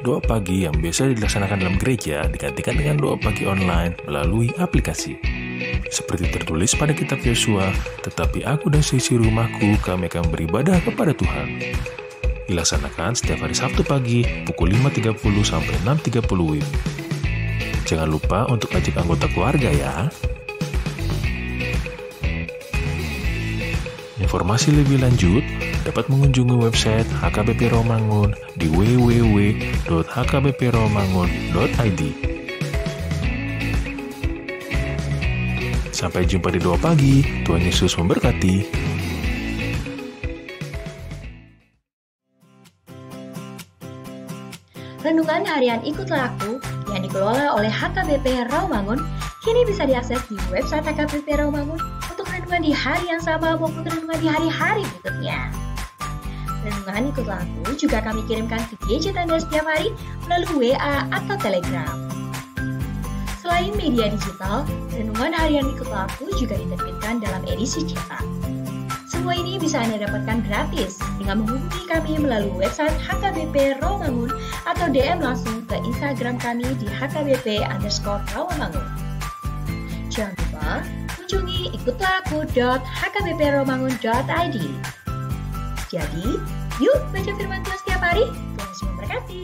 doa pagi yang biasa dilaksanakan dalam gereja digantikan dengan doa pagi online melalui aplikasi. Seperti tertulis pada kitab Yosua, tetapi aku dan seisi rumahku kami akan beribadah kepada Tuhan. Dilaksanakan setiap hari Sabtu pagi pukul 5.30 sampai 6.30 WIB. Jangan lupa untuk ajak anggota keluarga ya. Informasi lebih lanjut dapat mengunjungi website HKBP Rawamangun di www.hkbprawamangun.id. Sampai jumpa di doa pagi. Tuhan Yesus memberkati. Renungan harian Ikutlah Aku yang dikelola oleh HKBP Rawamangun kini bisa diakses di website HKBP Rawamangun untuk renungan di hari yang sama maupun renungan di hari-hari berikutnya. Renungan Ikutlah Aku juga kami kirimkan ke gadget Anda setiap hari melalui WA atau Telegram. Selain media digital, renungan harian Ikutlah Aku juga diterbitkan dalam edisi cetak. Semua ini bisa Anda dapatkan gratis dengan menghubungi kami melalui website HKBP Rawamangun atau DM langsung ke Instagram kami di hkbp_rawamangun. Jangan lupa kunjungi ikutlahku.hkbprawamangun.id. Jadi, yuk baca firman Tuhan setiap hari. Tuhan Yesus memberkati.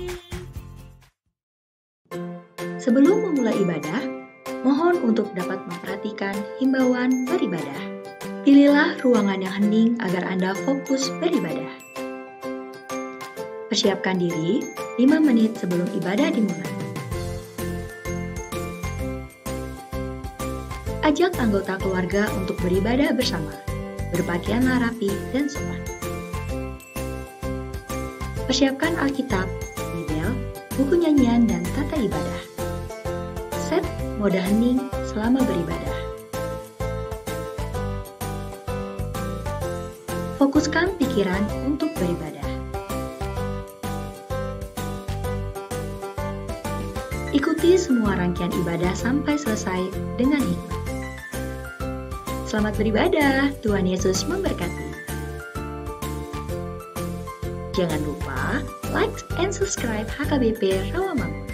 Sebelum memulai ibadah, mohon untuk dapat memperhatikan himbauan beribadah. Pilihlah ruangan yang hening agar Anda fokus beribadah. Persiapkan diri 5 menit sebelum ibadah dimulai. Ajak anggota keluarga untuk beribadah bersama. Berpakaianlah rapi dan sopan. Persiapkan Alkitab, Bible, buku nyanyian, dan tata ibadah. Set mode hening selama beribadah. Fokuskan pikiran untuk beribadah. Ikuti semua rangkaian ibadah sampai selesai dengan hikmat. Selamat beribadah, Tuhan Yesus memberkati. Jangan lupa like and subscribe HKBP Rawamangun.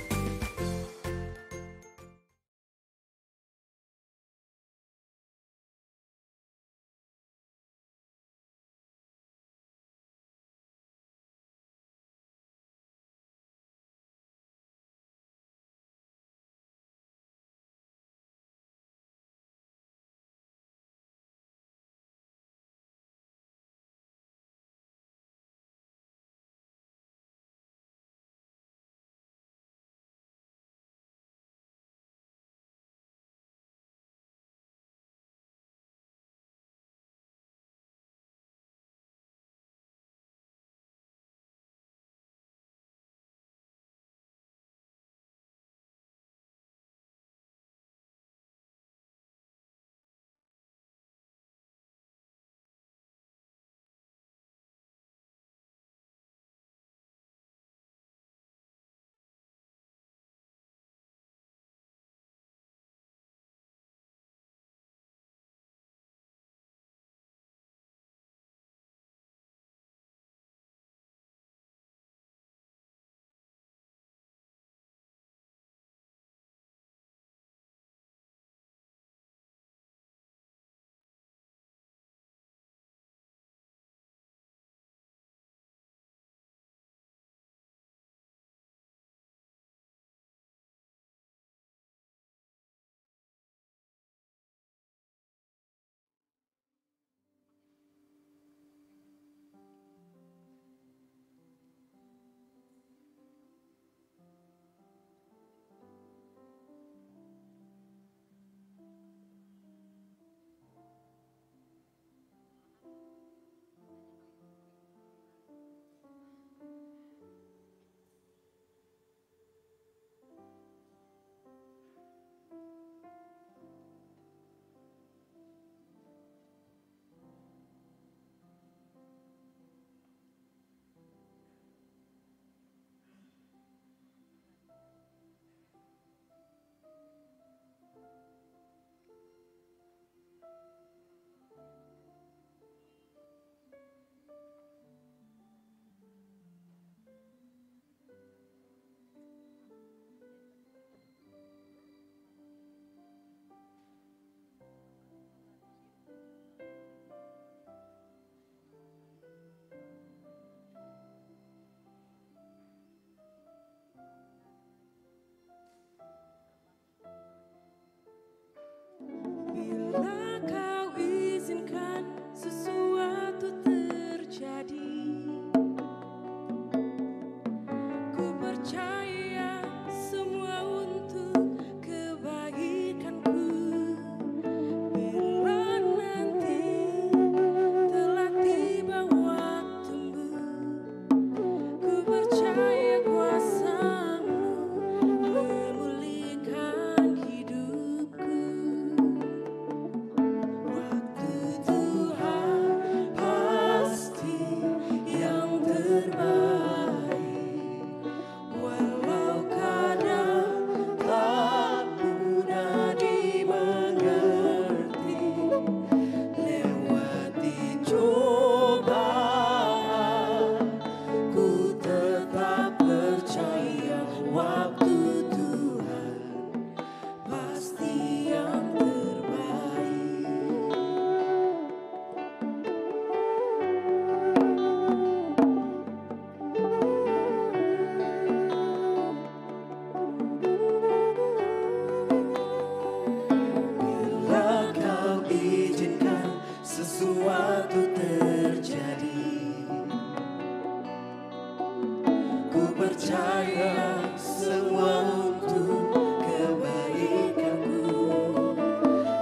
Ku percaya semua untuk kebaikanku.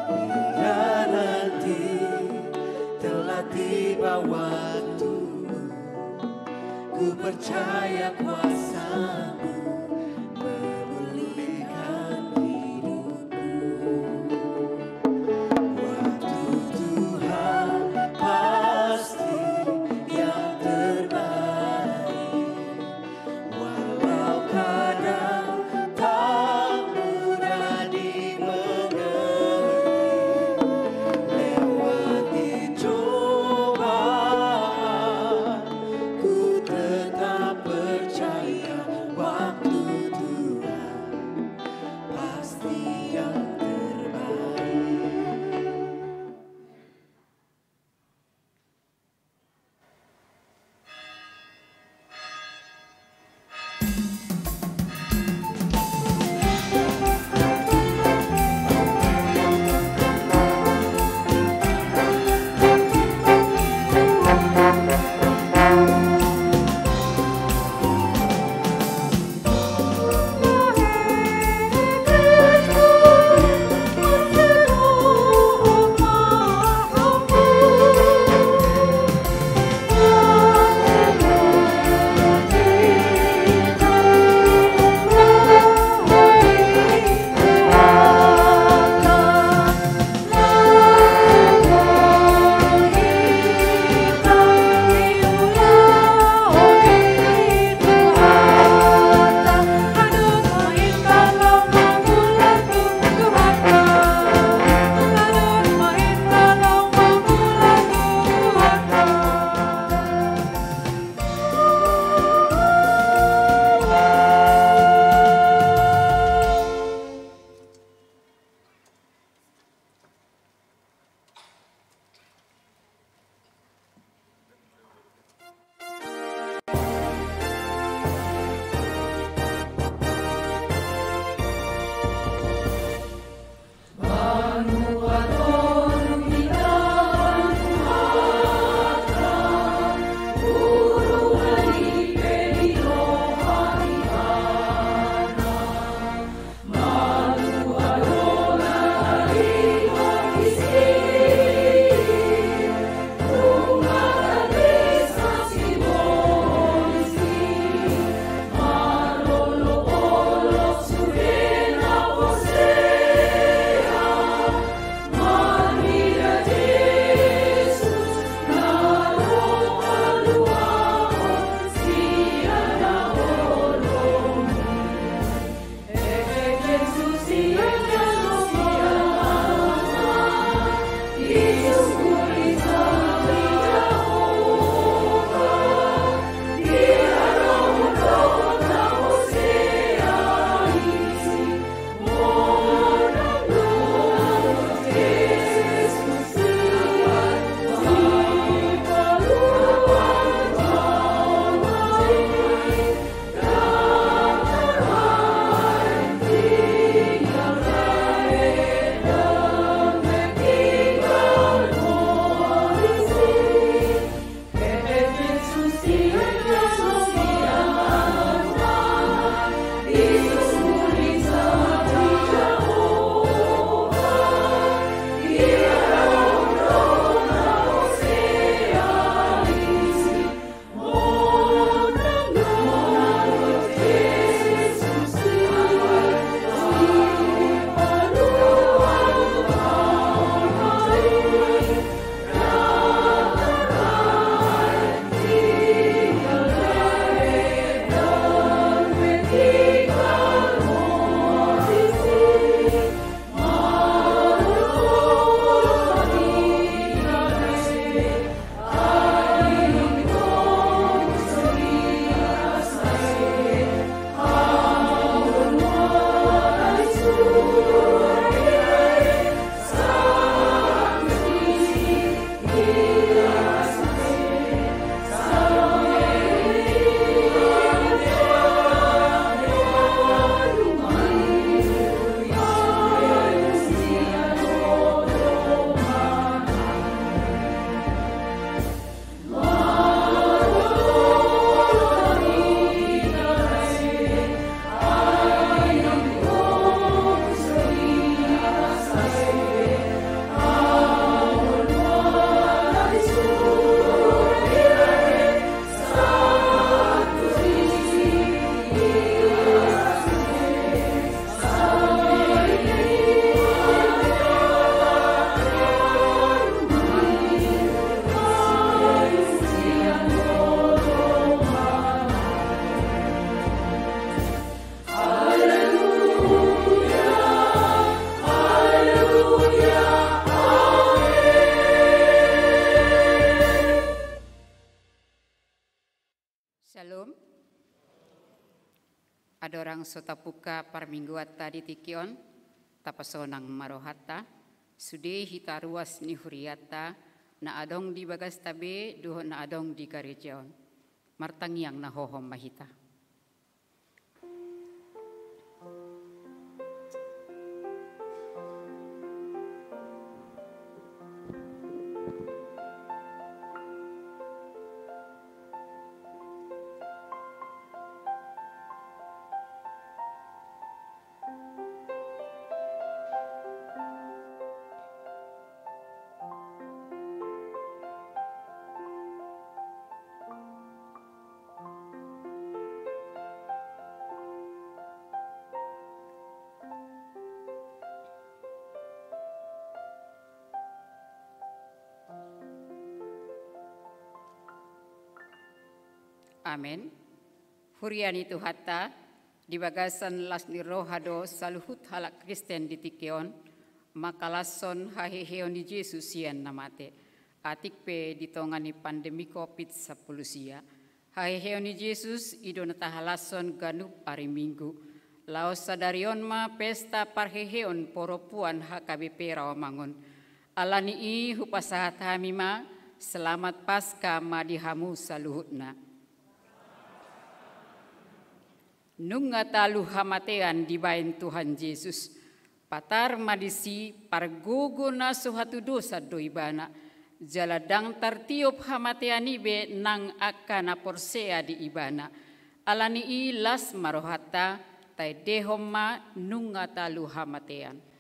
Bila nanti telah tiba waktu, ku percaya kuasa-Mu memulihkan hidupku. Waktu Tuhan pasti yang terbaik, walau kadang tak mudah dimengerti. Lewati cobaan, ku tetap percaya waktu Ada orang sotapuka parmingguata di tikion, tapasonang marohata, sude hita ruas ni huriata, na adong di bagas tabe, duho na adong di garejaon. Martangyang na hohom mahita. Amen. Hurian itu hatta di bagasan las ni rohado saluhut halak Kristen di tikeon makalason haheheon di Yesus sian namate atik pe ditongani pandemi COVID-10 sia haheheon di Yesus idona tahalason ganup hari Minggu laos sadarion ma pesta parheheon poropuan HKBP Rawamangun alani i hupasahat hamima selamat Paskah madihamu saluhutna. Nunga talu hamatean dibain Tuhan Yesus. Patar madisi pargogo na suhatu dosa doibana. Jaladang tartiop hamatean ibe nang akana porsea di ibana. Alani i las marohata tai dehoma nunga talu hamatean.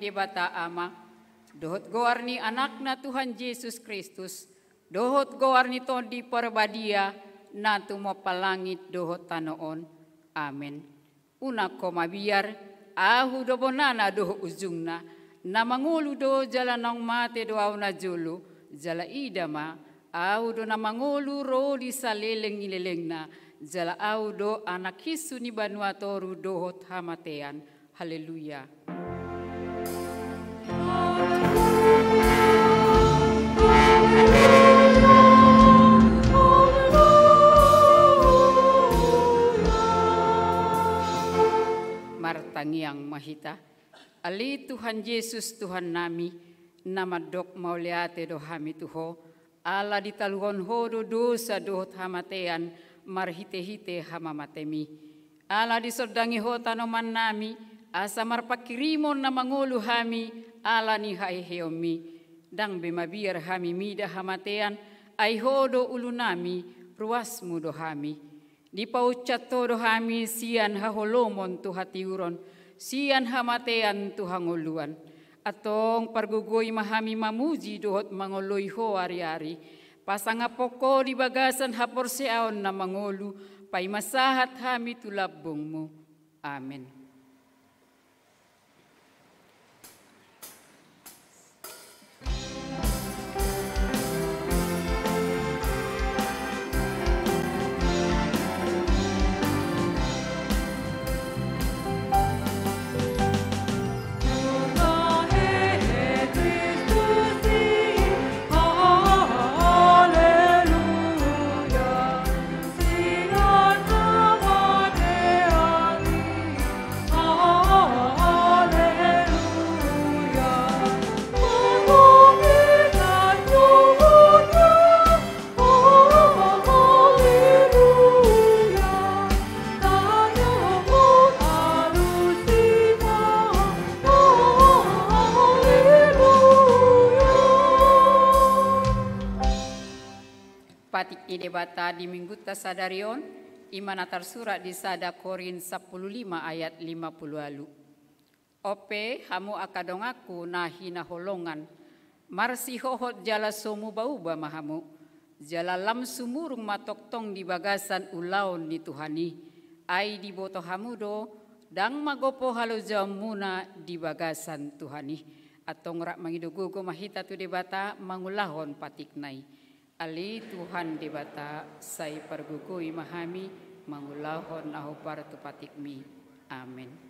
Bata ama, dohot goarni anakna Tuhan Yesus Kristus, dohot goarni to di perbadia, na tumo palangit dohot tanoon. Amen. Una koma biar, ahu do bonana doho ujungna, na mangulu do jala nong mate do au na julu, jala idama, ahu do na mangulu ro di saleleng ilelengna, jala au do anak hisu ni banuatoru dohot hamatean. Haleluya. Martangyang mahita, ali Tuhan Yesus Tuhan nami, nama dok mauliate do hami tuho, ala ditaluhon hodo dosa dohot hamatean, marhite-hite hamamatemi. Ala disodangi ho tanoman nami, asa marpakirimon na mangulu hami, ala ni haiheomi. Dang bemabiar hami mida hamatean, ay hodo ulunami, ruasmu do hami. Di paucat todo hami sian haholomon tu hatiuron, sian hamatean tu hanguluan. Atong pargugoy mahami mamuji dohot mangoloy ho ari-ari. Pasangapoko di bagasan haporseaon na mangolu, pay masahat hami tulabong mo. Amen. Kristo patik ide bata di minggu tasadarion imana tersurat di sada Korin 15 ayat 50 lalu. Ope hamu akadongaku nahi naholongan marsi hohot jala somu bauba mahamu jala lam sumurung matoktong di bagasan ulaon ni Tuhani ai di boto hamudo dang magopo halo jamuna di bagasan Tuhani atong rak mangidugugo mahita tu debata mangulahon patiknai ali Tuhan debata sai pergugui mahami mangulahon aho partu patikmi amin.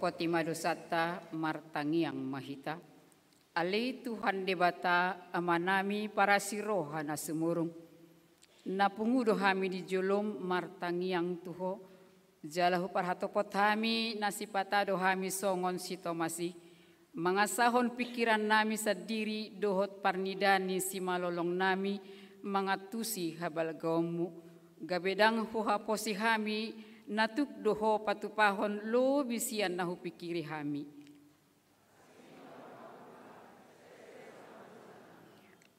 Kotima dosata martangiang mahita. Ali Tuhan debata amanami para siroha na sumurung. Napungudo hami di jolom martangiang tuho. Jalahu parhatopot hami nasipatado hami songon sitomasi. Mangasahon pikiran nami sadiri dohot parnidani si malolong nami. Mangatusi habal gaumu. Gabedang huhaposi hami natuk doho patupahon lo bisian nahu pikiri hami.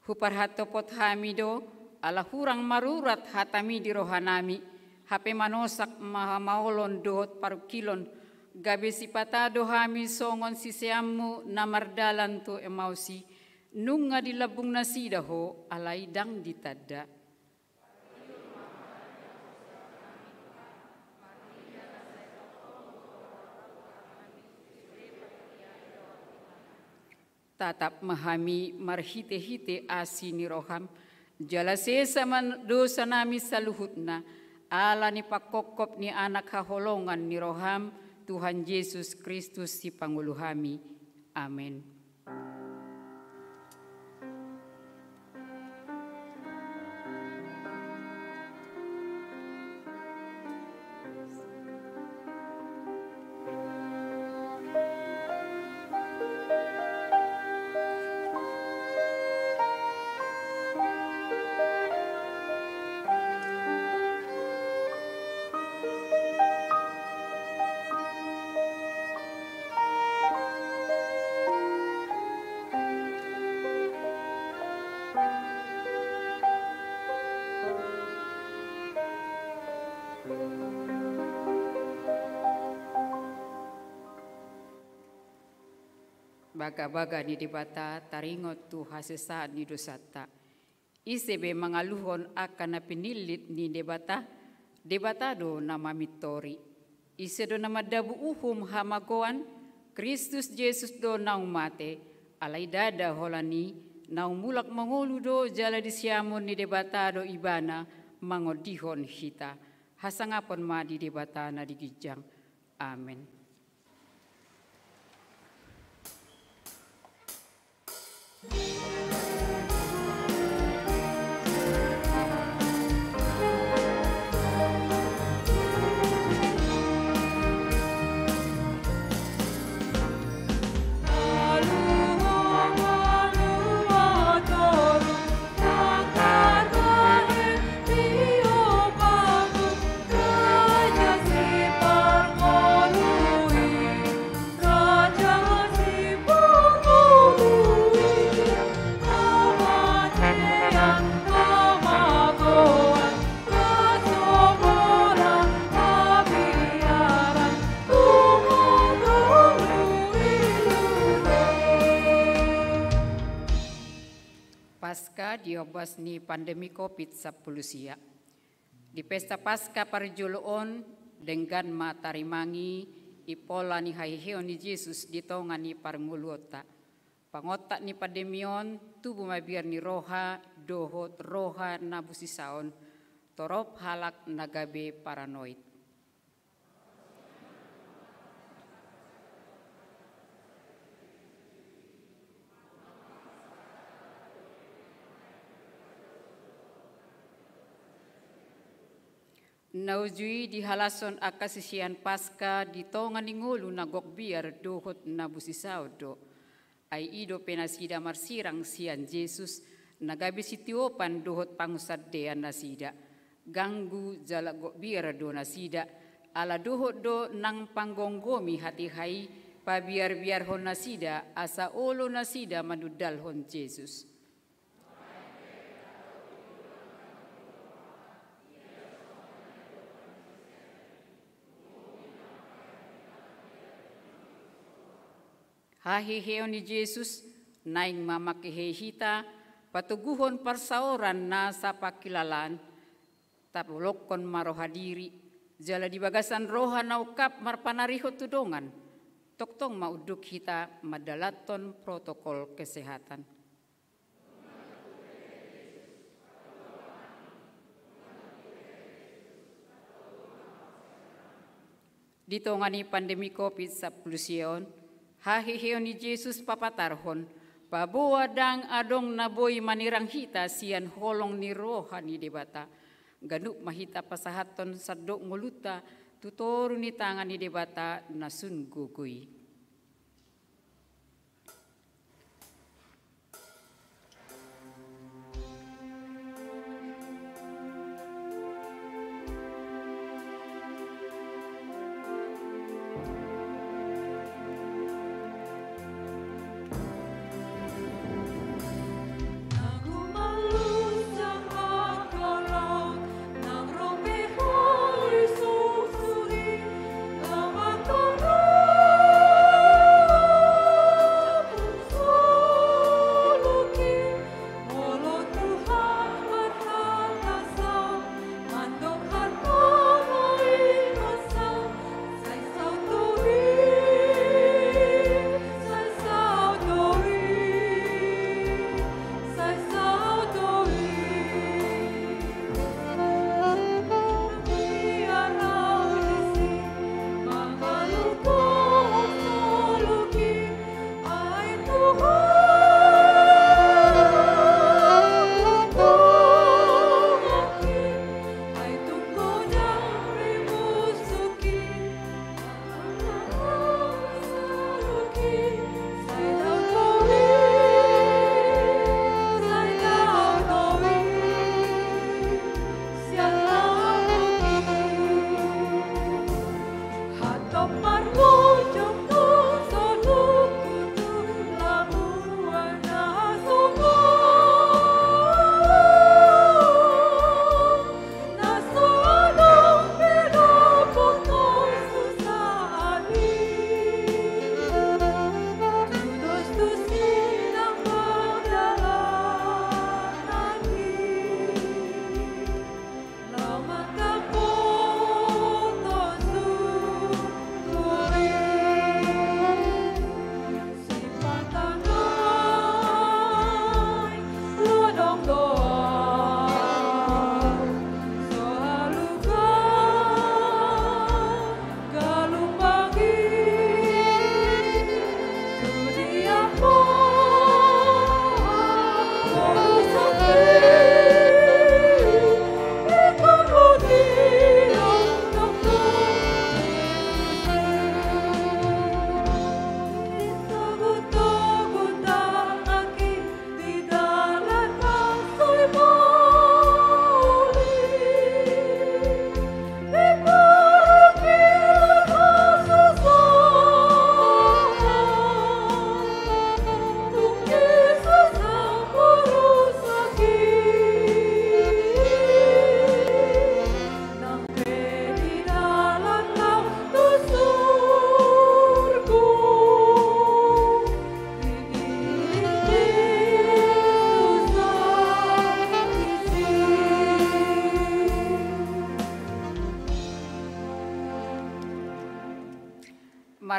Huparhatopot hami do ala hurang marurat hatami di rohanami. Hape manosak maha maolon dohot parukilon. Gabe sipatado hami songon siseamu namardalan to emausi. Nunga di labung nasidaho alai dang ditada. Tatap mahami marhite-hite asini roham jala sesa man dosa nami saluhutna ala ni pakokop ni anak haholongan ni roham Tuhan Yesus Kristus si panguluhami amin. Baga-baga ni debata taringot tu hasesaan ni dosata. Isebe mangaluhon akan na pinilit ni debata. Debatado nama mitori. Isedo nama dabu uhum hamagoan. Kristus Yesus do naung mate. Alai dada holani. Naung mulak mangolu do jala disiamon ni debatado ibana. Mangodihon hita. Hasangapon ma di debata na digijang. Amin. Raja si parmolu Pasca diobas ni pandemi COVID-19. Di pesta Pasca parjuluon dengan matarimangi ipola ni haiheo ni Yesus di tonga ni parnguluota. Pangotak ni pandemion tubuh mabiar ni roha dohot roha nabusisaon torop halak nagabe paranoid. Naujui di halason akasisian Pasca di tonga ni ngulu nagok biar dohot nabusisao do. Ai ido penasida marsirang sian Yesus nagabe sitiopan dohot pangusadean nasida. Ganggu jala gok biar do nasida. Ala dohot do nang panggonggomi hati hai pabiar-biar hon nasida asa olo nasida manudal hon Yesus. Hahiheo ni Yesus naing mamakihehita patuguhon parsaoran na sa pakilalan tapulokon marohadiri jala di bagasan roha naukap marpanariho tudongan toktong mauduk hita madalaton protokol kesehatan. Ditongani pandemi COVID-19 hahiheo ni Yesus papatarhon, pabuadang adong naboy manirang hita sian holong ni roha ni debata. Ganuk mahita pasahaton sadok nguluta, tutoru ni tangan ni debata nasun gugui. Oh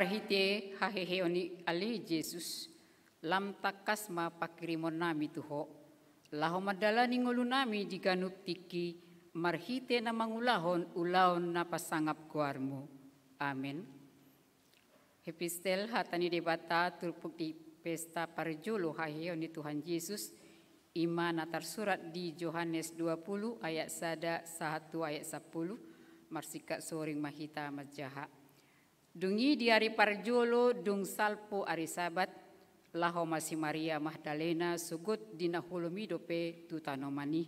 marhite haheheoni ali Jesus lam takasma pakirimon nami tuho laho madalani ngulu nami diganup tiki marhite na mangulahon ulaon na pasangap guarmu. Amen. Epistel hatani debata turpuk di pesta parjolo haheheoni Tuhan Yesus iman tersurat di Yohanes 20 ayat 1 ayat 10 marsika soring mahita majaha. Dungi di hari parjolo dung salpo ari sabat laho masih Maria Magdalena sugut dina hulumidope tu tanomani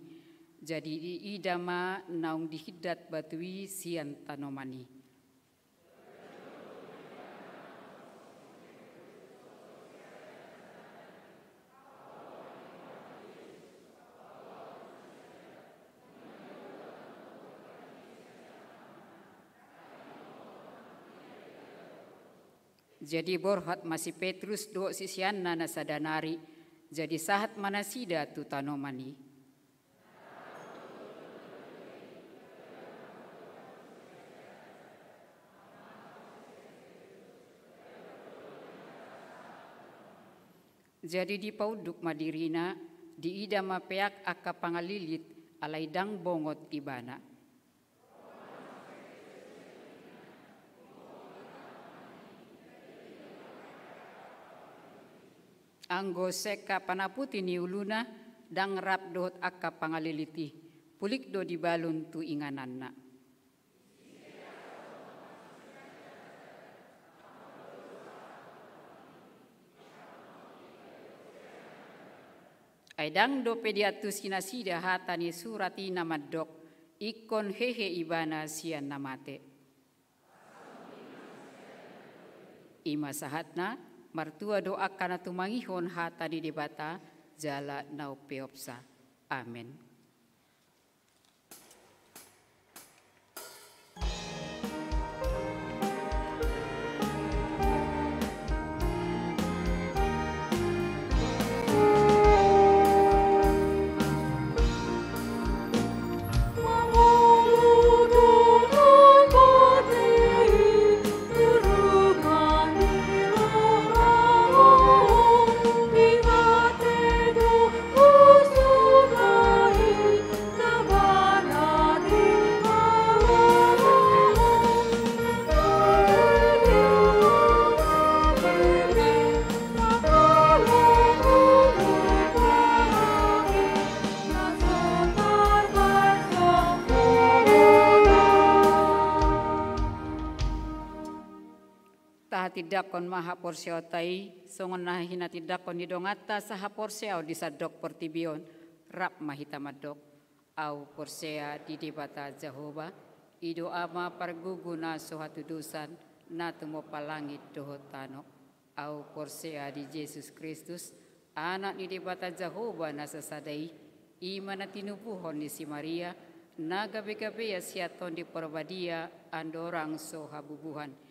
jadi di idama naung dihidat batui sian tanomani. Jadi borhat masih Petrus do sisian nana sadanari. Jadi sahat manasida tu tanomani. Jadi di pauduk madirina di idama peak aka pangalilit alai dang bongot ibana. Anggo seka panaputi ni uluna dang rap dohot akka pangaliliti pulik do di balun tu ingananna. Aidang do pediatus kinasida hatani surati namadok ikon hehe ibana sian namate. Ima sahatna martua doa kana tumangihon hata di debata jala nau peopsa. Amin. Tidakon maha porseo tai songon nahina tidakon didongata saha porseo disadok portibion rap mahita madok au porsea di debata Jehovah ido ama parguguna sohatu dusan na tumo palangit dohotano au porsea di Yesus Kristus anak di debata Jehovah na sasadai imana tinubuhon ni si Maria na gabe-gabe ya siaton di porbadia andorang sohabubuhan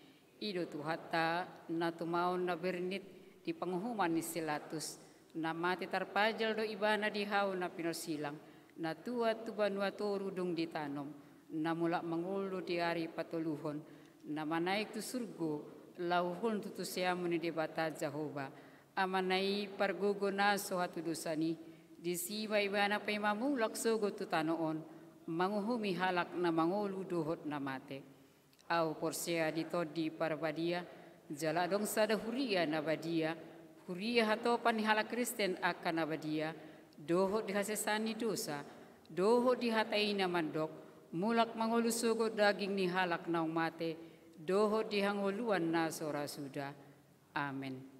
ido tuhata na tumaon na bernit di panghuman ni silatus na mati tarpajal do ibana di hau na pinosilang na tua tubanua toru dung ditanom na mula mangulu di hari patuluhon na manaik tu surgo lauhon tutu siamu ni debata Jehovah amanai pargogo na sohatu dosani di siwa ibana pay mamulak sogo tu tanoon manguhumi halak na mangulu dohot na mate. Au porsea ditodi parbadia jala dong sada huria nabadia huria hatopan hala Kristen akan nabadia doho dihasesani dosa doho dihatai namandok mulak mangolusugo daging ni halak naung mate doho dihangoluan na sora sudah. Amin.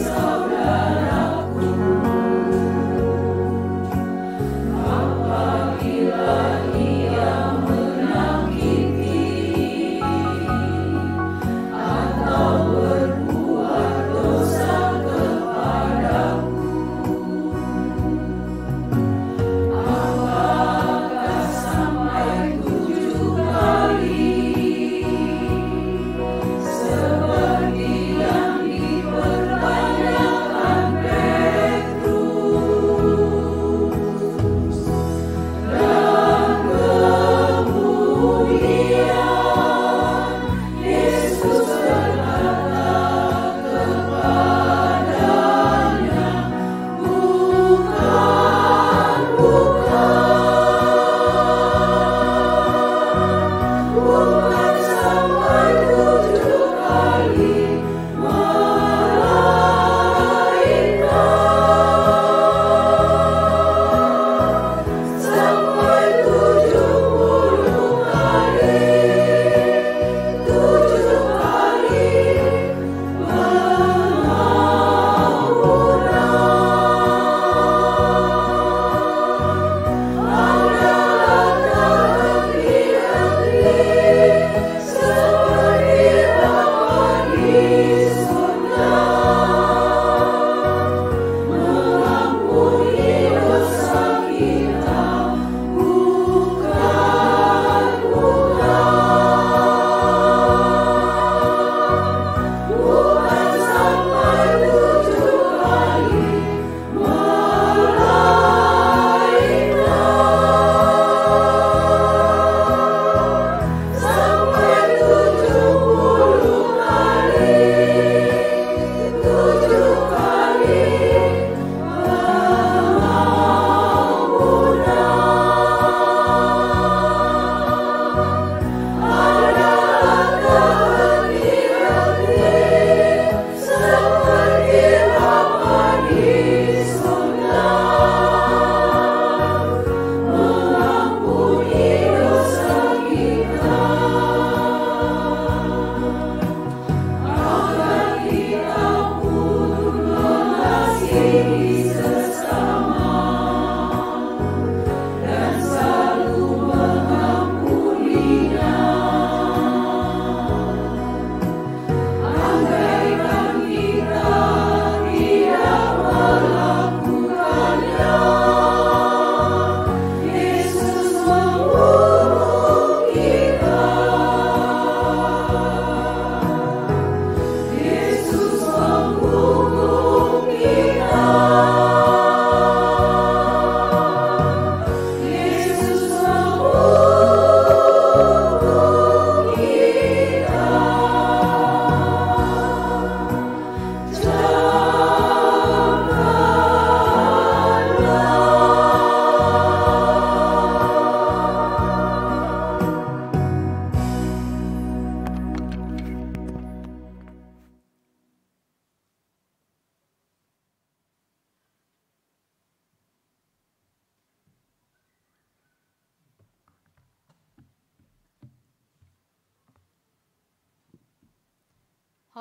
Saudaraku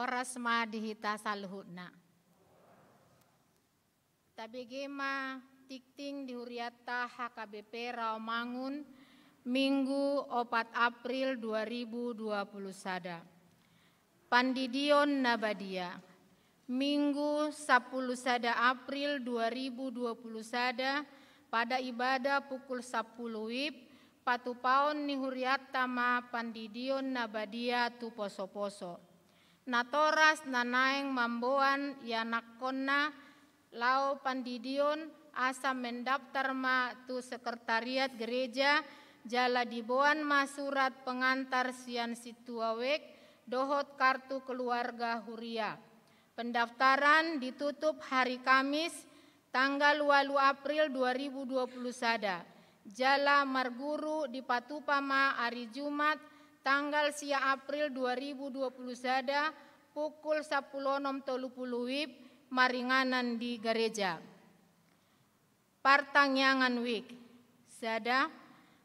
horas ma dihita saluhutna. Tabegema tikting dihuriata HKBP Rawamangun Minggu 4 April 2020 sada. Pandidion Nabadia Minggu 10 sada April 2020 sada pada ibadah pukul 10 WIB patupaon nihuriata ma Pandidion Nabadia tu poso-poso. Natoras nanaeng mamboan yanakonna lao Pandidion asa mendaftar ma tu sekretariat gereja jala diboan ma surat pengantar sian situawek dohot kartu keluarga huria. Pendaftaran ditutup hari Kamis tanggal 8 April 2020 sada. Jala Marguru di Patupama hari Jumat tanggal sia April 2020 sada pukul 10.30 WIB maringanan di gereja. Partangyangan Week sada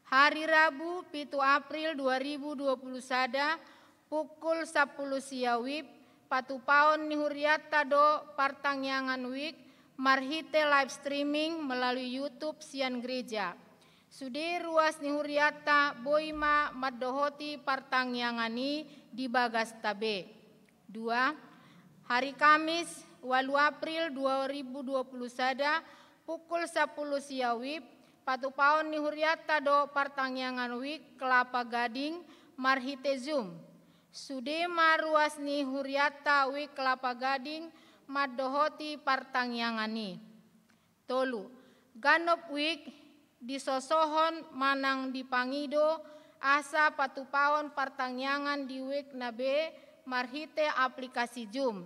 hari Rabu 7 April 2020 sada pukul 10 sia WIB patupaon nihuriata do Partangyangan Week marhite live streaming melalui YouTube sian gereja. Sude ruas nihuriata boima maddohoti Partangyangani di bagas tabe. 2. Hari Kamis 8 April 2020 sada pukul 10 sia WIB patupaon nihuriata do Partangyangan Week Kelapa Gading marhite Zoom. Sude maruas nihuriata Week Kelapa Gading maddohoti Partangyangani. 3. Ganop Week disosohon manang dipangido asa patupaon Partangyangan di Week nabe marhite aplikasi Zoom.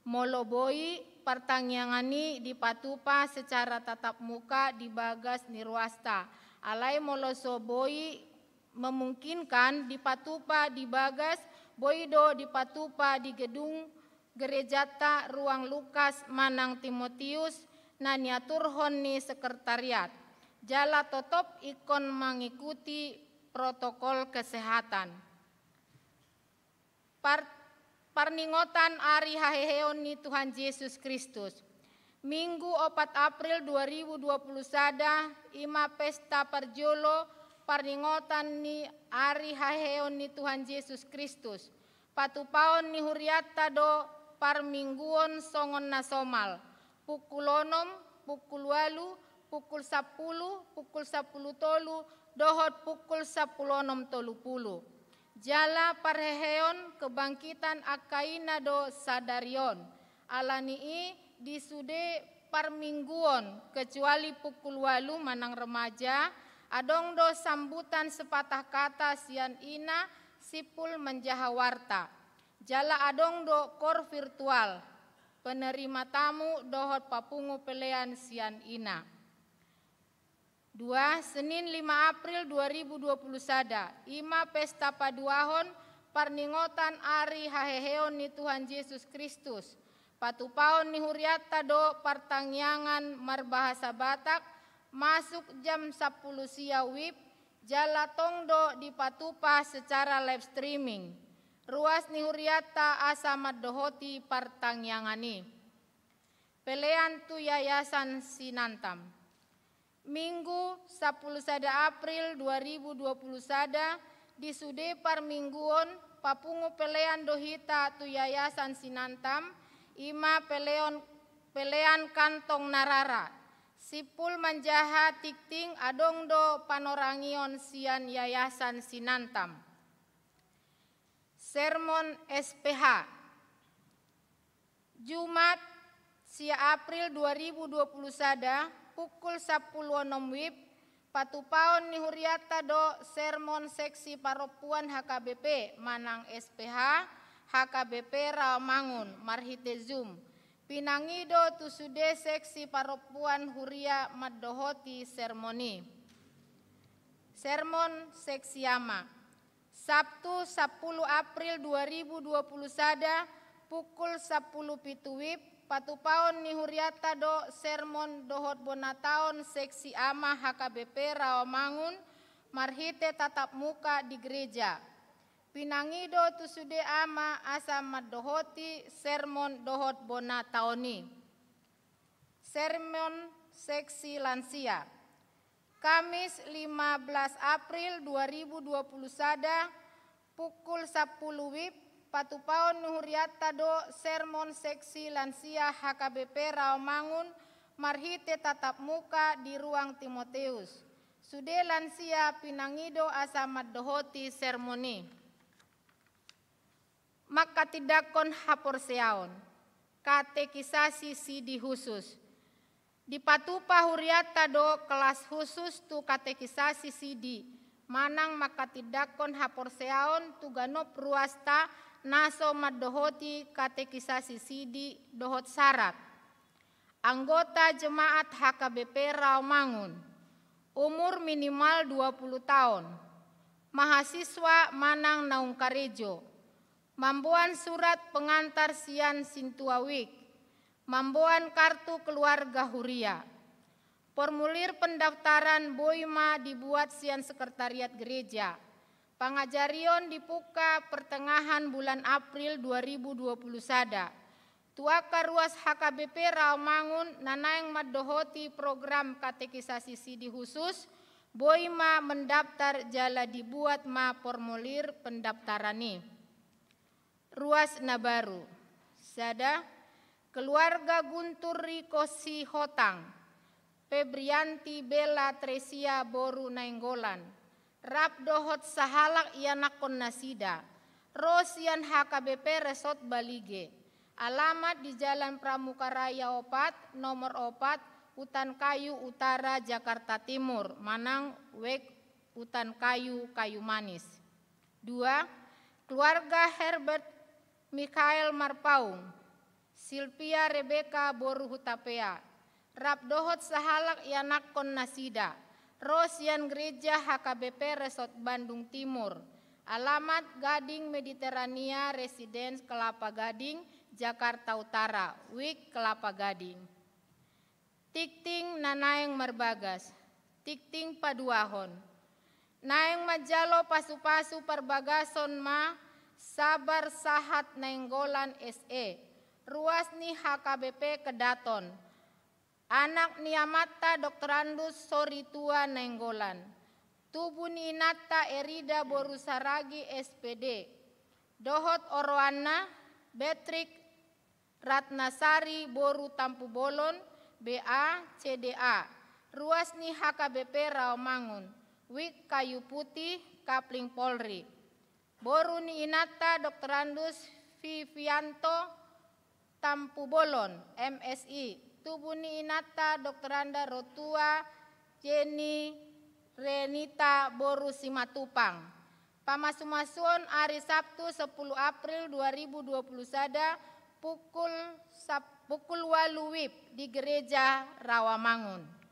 Moloboi Partangyangani dipatupa secara tatap muka di bagas nirwasta. Alai molosoboi memungkinkan dipatupa di bagas boido dipatupa di gedung gerejata ruang Lukas Manang Timotius na niaturhon ni sekretariat. Jala totop ikon mengikuti protokol kesehatan. Parningotan Ari Haheheon ni Tuhan Yesus Kristus. Minggu 4 April 2020 sada ima pesta parjolo parningotan ni Ari Haheheon ni Tuhan Yesus Kristus. Patupaon ni huriata do parmingguon songon nasomal. Pukul 6, pukul 8, pukul 10, pukul 10 tolu, dohot pukul 10.30. Jala parheheon kebangkitan akaina do sadarion. Alanii disude parmingguon kecuali pukul 8 manang remaja. Adong do sambutan sepatah kata sian ina sipul menjahawarta. Jala adong do kor virtual. Penerima tamu dohot papungu pelean sian ina. 2. Senin 5 April 2020 sada. Ima pesta paduahon parningotan Ari Haheheon ni Tuhan Yesus Kristus. Patupaon ni huriata do Partangyangan marbahasa Batak masuk jam 10 sia WIB. Jala tongdo dipatupa secara live streaming. Ruas ni huriata asa maddohoti Partangyangani. Pelean tu Yayasan Sinantam. Minggu 10 sada April 2020 sada disude parmingguon papungu pelean dohita tu Yayasan Sinantam ima pelean kantong narara. Sipul manjaha tikting adong do panorangion sian Yayasan Sinantam. Sermon SPH Jumat sia April 2020 sada pukul 10.06 WIB patupaon ni huriata do sermon seksi paropuan HKBP Manang SPH HKBP Rawamangun marhite Zoom. Pinangido tusude seksi paropuan huria maddohoti sermoni. Sermon seksi ama Sabtu 10 April 2020 sada pukul 10 pitu WIB patupaon ni huriata do sermon dohot bonataon seksi ama HKBP Rawamangun marhite tatap muka di gereja. Pinangido tusude ama asa madohoti sermon dohot bona taoni. Sermon seksi lansia. Kamis 15 April 2020 sada pukul 10 WIB patupaon nuhuriata do sermon seksi lansia HKBP Rawamangun marhite tatap muka di ruang Timoteus. Sude lansia pinangido asa madohoti sermoni. Maka tidakon haporseaon, katekisasi sidi khusus. Di patupa huriata do kelas khusus tu katekisasi sidi, manang maka tidakon haporseaon tu ganop ruasta naso madohoti katekisasi sidi dohot syarat. Anggota jemaat HKBP Rawamangun, umur minimal 20 tahun, mahasiswa manang naung karejo, mambuan surat pengantar sian sintuawik, mambuan kartu keluarga huria. Formulir pendaftaran boima dibuat sian sekretariat gereja. Pangajarion dibuka pertengahan bulan April 2020 sada. Tuaka ruas HKBP Rawamangun nanaeng madohoti program katekisasi sidi khusus, boima mendaftar jala dibuat ma formulir pendaftarani. Ruas Nabaru, sada keluarga Guntur Riko Sihotang, Febrianti Bella Tresia Boru Nainggolan, Rap Dohot Sahalak Ianakon Nasida, Rosian HKBP Resort Balige, alamat di Jalan Pramuka Raya 4, nomor 4, Hutan Kayu Utara, Jakarta Timur, Manang, Wek, Hutan Kayu, Kayu Manis. 2. Keluarga Herbert Mikael Marpaung, Silvia Rebeka Boru Hutapea, Rap Dohot Sahalak Ianakon Nasida, Rosian Gereja HKBP Resort Bandung Timur, alamat Gading Mediterania Residence Kelapa Gading, Jakarta Utara, Wik Kelapa Gading. Tikting nanaeng marbagas, tikting paduahon, naeng majalo pasu-pasu perbagason ma, Sabar Sahat Nainggolan SE, ruas ni HKBP Kedaton, anak niamata Dr. Andus Soritua Nainggolan, tubuh ni Inata Erida Borusaragi SPD, Dohot Oroana, Betrik Ratnasari Boru Tampu Bolon, BA CDA, ruas ni HKBP Rawamangun, Wik Kayu Putih, Kapling Polri. Boru ni Inata Dr. Andus Vivianto Tampu Bolon, MSI. Tubuh ni Inata Dr. Anda Rotua Jenny Renita Boru Simatupang. Pamasumasuon hari Sabtu 10 April 2020 sada pukul 8 WIB di Gereja Rawamangun.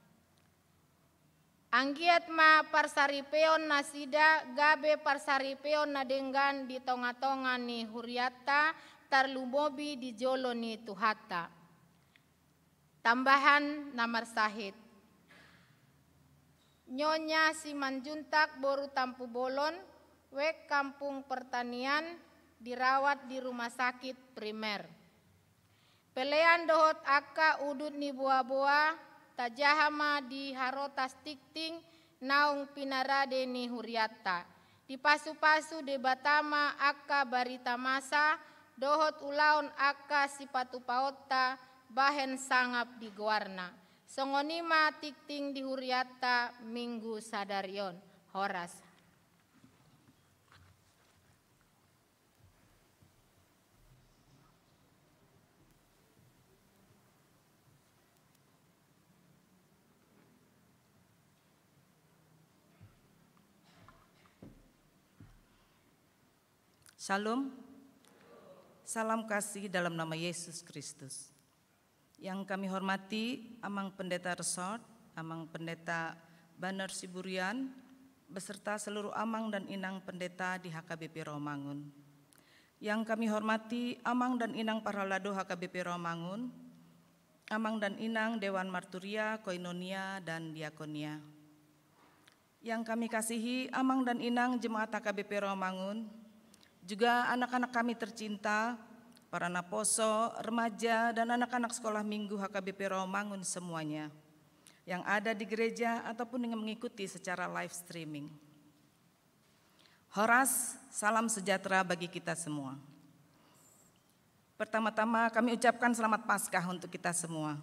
Anggiat ma parsaripeon nasida gabe parsaripeon nadenggan di tonga-tonga ni huriata tarlumobi di jolo ni tuhata. Tambahan namar sahid. Nyonya Simanjuntak Boru Tampu Bolon, Wek Kampung Pertanian, dirawat di rumah sakit primer. Pelean dohot aka udut ni boa-boa, tajahama di harotas tikting naung pinarade ni huriata. Di pasu-pasu de batama aka barita masa, dohot ulaun aka sipatu paota, bahen sangap di guarna. Songonima tikting di huriata minggu sadarion. Horas. Shalom, salam kasih dalam nama Yesus Kristus. Yang kami hormati Amang Pendeta Resort, Amang Pendeta Baner Siburian, beserta seluruh Amang dan Inang Pendeta di HKBP Rawamangun. Yang kami hormati Amang dan Inang Paralado HKBP Rawamangun, Amang dan Inang Dewan Marturia, Koinonia, dan Diakonia. Yang kami kasihi Amang dan Inang Jemaat HKBP Rawamangun, Juga anak-anak kami tercinta, para naposo, remaja, dan anak-anak sekolah minggu HKBP Rawamangun semuanya yang ada di gereja ataupun yang mengikuti secara live streaming. Horas, salam sejahtera bagi kita semua. Pertama-tama kami ucapkan selamat Paskah untuk kita semua.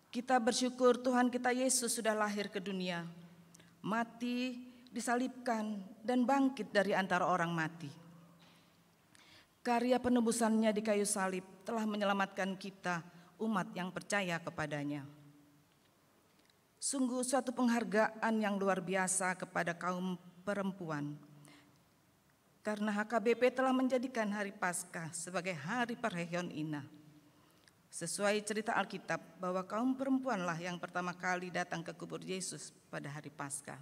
Kita bersyukur Tuhan kita Yesus sudah lahir ke dunia, mati, disalibkan, dan bangkit dari antara orang mati. Karya penebusannya di kayu salib telah menyelamatkan kita, umat yang percaya kepadanya. Sungguh suatu penghargaan yang luar biasa kepada kaum perempuan, karena HKBP telah menjadikan hari Paskah sebagai hari Parheyon Ina. Sesuai cerita Alkitab bahwa kaum perempuanlah yang pertama kali datang ke kubur Yesus pada hari Paskah.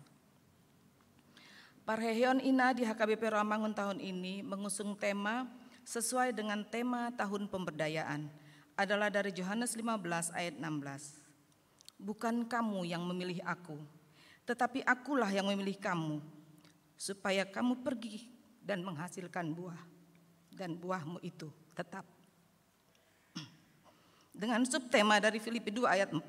Parheyon Ina di HKBP Rawamangun tahun ini mengusung tema sesuai dengan tema tahun pemberdayaan, adalah dari Yohanes 15 ayat 16. Bukan kamu yang memilih aku, tetapi akulah yang memilih kamu, supaya kamu pergi dan menghasilkan buah, dan buahmu itu tetap. Dengan subtema dari Filipi 2 ayat 4.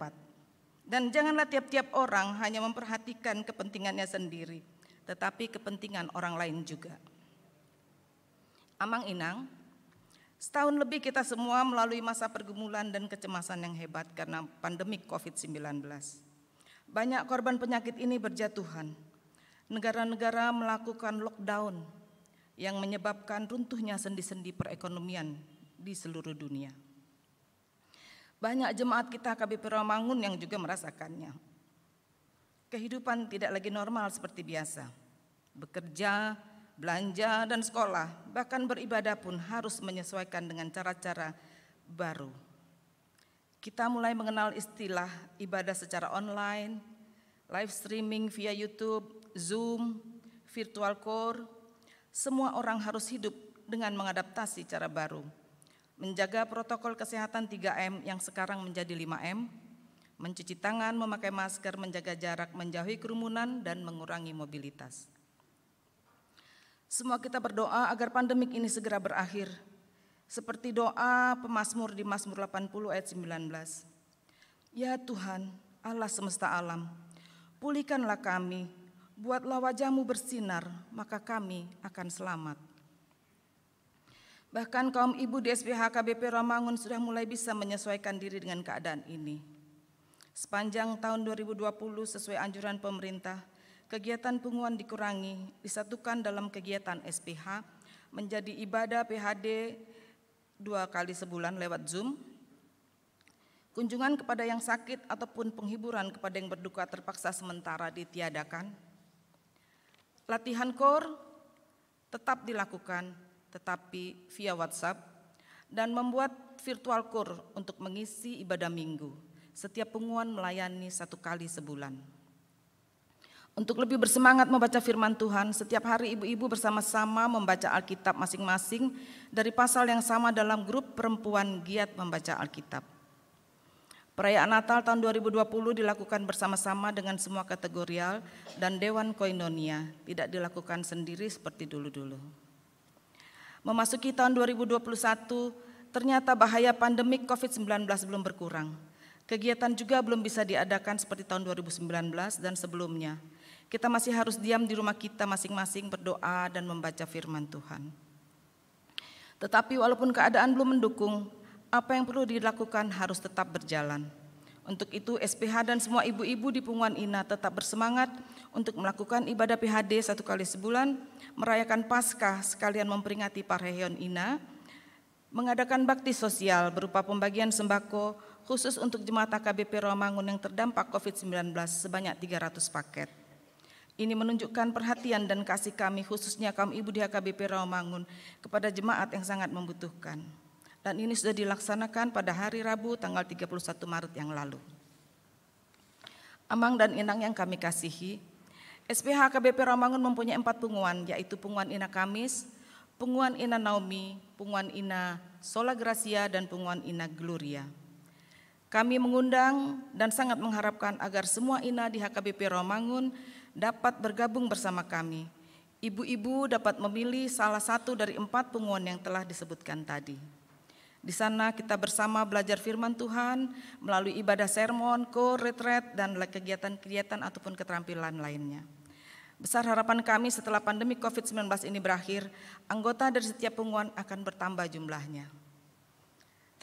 Dan janganlah tiap-tiap orang hanya memperhatikan kepentingannya sendiri, tetapi kepentingan orang lain juga. Amang Inang, setahun lebih kita semua melalui masa pergumulan dan kecemasan yang hebat karena pandemi COVID-19. Banyak korban penyakit ini berjatuhan. Negara-negara melakukan lockdown yang menyebabkan runtuhnya sendi-sendi perekonomian di seluruh dunia. Banyak jemaat kita HKBP Rawamangun yang juga merasakannya. Kehidupan tidak lagi normal seperti biasa. Bekerja, belanja, dan sekolah, bahkan beribadah pun harus menyesuaikan dengan cara-cara baru. Kita mulai mengenal istilah ibadah secara online, live streaming via YouTube, Zoom, virtual core. Semua orang harus hidup dengan mengadaptasi cara baru. Menjaga protokol kesehatan 3M yang sekarang menjadi 5M, mencuci tangan, memakai masker, menjaga jarak, menjauhi kerumunan, dan mengurangi mobilitas. Semua kita berdoa agar pandemik ini segera berakhir, seperti doa pemazmur di Mazmur 80 ayat 19. Ya Tuhan, Allah semesta alam, pulihkanlah kami, buatlah wajah-Mu bersinar, maka kami akan selamat. Bahkan kaum ibu di SPH HKBP Rawamangun sudah mulai bisa menyesuaikan diri dengan keadaan ini. Sepanjang tahun 2020 sesuai anjuran pemerintah, kegiatan punguan dikurangi, disatukan dalam kegiatan SPH menjadi ibadah PHD 2 kali sebulan lewat Zoom. Kunjungan kepada yang sakit ataupun penghiburan kepada yang berduka terpaksa sementara ditiadakan. Latihan core tetap dilakukan, tetapi via WhatsApp, dan membuat virtual core untuk mengisi ibadah minggu. Setiap punguan melayani 1 kali sebulan. Untuk lebih bersemangat membaca firman Tuhan, setiap hari ibu-ibu bersama-sama membaca Alkitab masing-masing dari pasal yang sama dalam grup perempuan giat membaca Alkitab. Perayaan Natal tahun 2020 dilakukan bersama-sama dengan semua kategorial dan Dewan Koinonia, tidak dilakukan sendiri seperti dulu-dulu. Memasuki tahun 2021, ternyata bahaya pandemik COVID-19 belum berkurang. Kegiatan juga belum bisa diadakan seperti tahun 2019 dan sebelumnya. Kita masih harus diam di rumah kita masing-masing berdoa dan membaca firman Tuhan. Tetapi walaupun keadaan belum mendukung, apa yang perlu dilakukan harus tetap berjalan. Untuk itu SPH dan semua ibu-ibu di Punguan Ina tetap bersemangat untuk melakukan ibadah PHD 1 kali sebulan, merayakan Paskah sekalian memperingati Parheyon Ina, mengadakan bakti sosial berupa pembagian sembako khusus untuk jemaat HKBP Rawamangun yang terdampak COVID-19 sebanyak 300 paket. Ini menunjukkan perhatian dan kasih kami khususnya kaum ibu di HKBP Rawamangun kepada jemaat yang sangat membutuhkan. Dan ini sudah dilaksanakan pada hari Rabu tanggal 31 Maret yang lalu. Amang dan Inang yang kami kasihi, SPH HKBP Rawamangun mempunyai 4 punguan, yaitu Punguan Ina Kamis, Punguan Ina Naomi, Punguan Ina Sola Gracia, dan Punguan Ina Gloria. Kami mengundang dan sangat mengharapkan agar semua Ina di HKBP Rawamangun dapat bergabung bersama kami. Ibu-ibu dapat memilih salah satu dari 4 pengumuman yang telah disebutkan tadi. Di sana kita bersama belajar firman Tuhan melalui ibadah sermon, retreat, dan kegiatan-kegiatan ataupun keterampilan lainnya. Besar harapan kami setelah pandemi COVID-19 ini berakhir, anggota dari setiap pengumuman akan bertambah jumlahnya.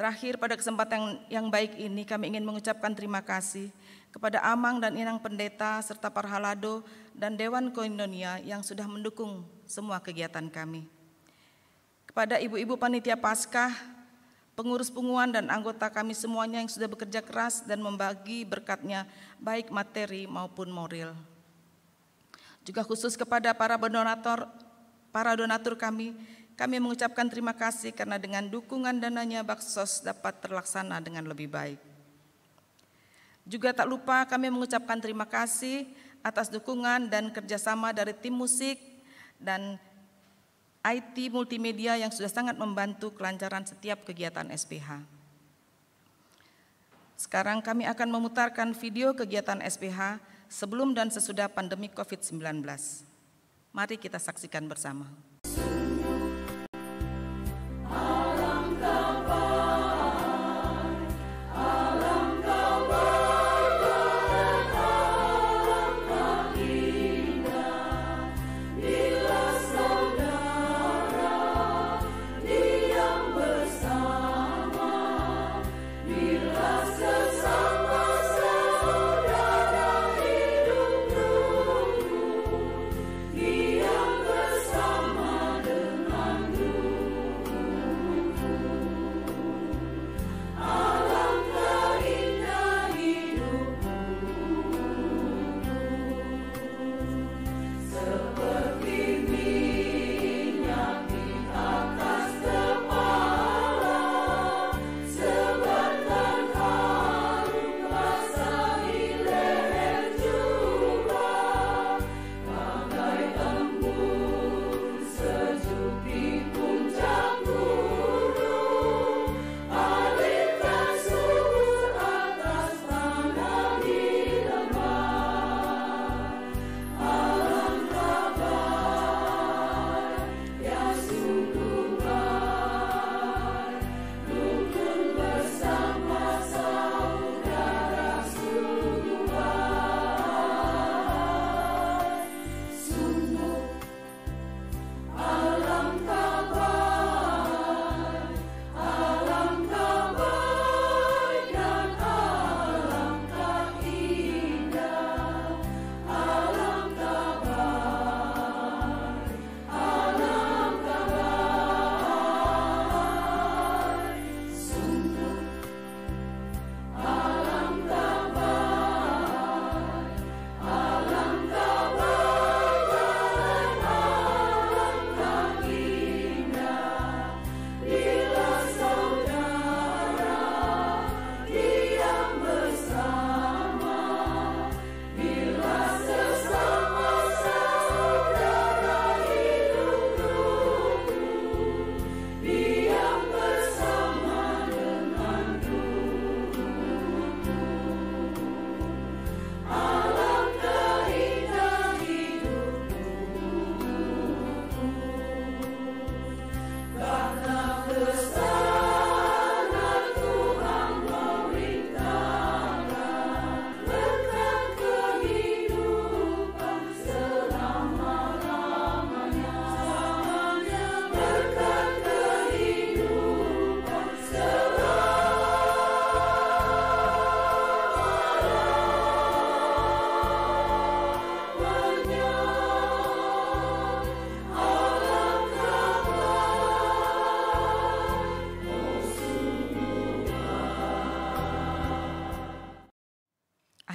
Terakhir, pada kesempatan yang baik ini kami ingin mengucapkan terima kasih kepada Amang dan Inang Pendeta serta para halado dan Dewan Koinonia yang sudah mendukung semua kegiatan kami. Kepada ibu-ibu panitia Paskah, pengurus pengumuman dan anggota kami semuanya yang sudah bekerja keras dan membagi berkatnya baik materi maupun moral. Juga khusus kepada para donatur kami mengucapkan terima kasih karena dengan dukungan dananya Baksos dapat terlaksana dengan lebih baik. Juga tak lupa kami mengucapkan terima kasih atas dukungan dan kerjasama dari tim musik dan IT multimedia yang sudah sangat membantu kelancaran setiap kegiatan SPH. Sekarang kami akan memutarkan video kegiatan SPH sebelum dan sesudah pandemi COVID-19. Mari kita saksikan bersama.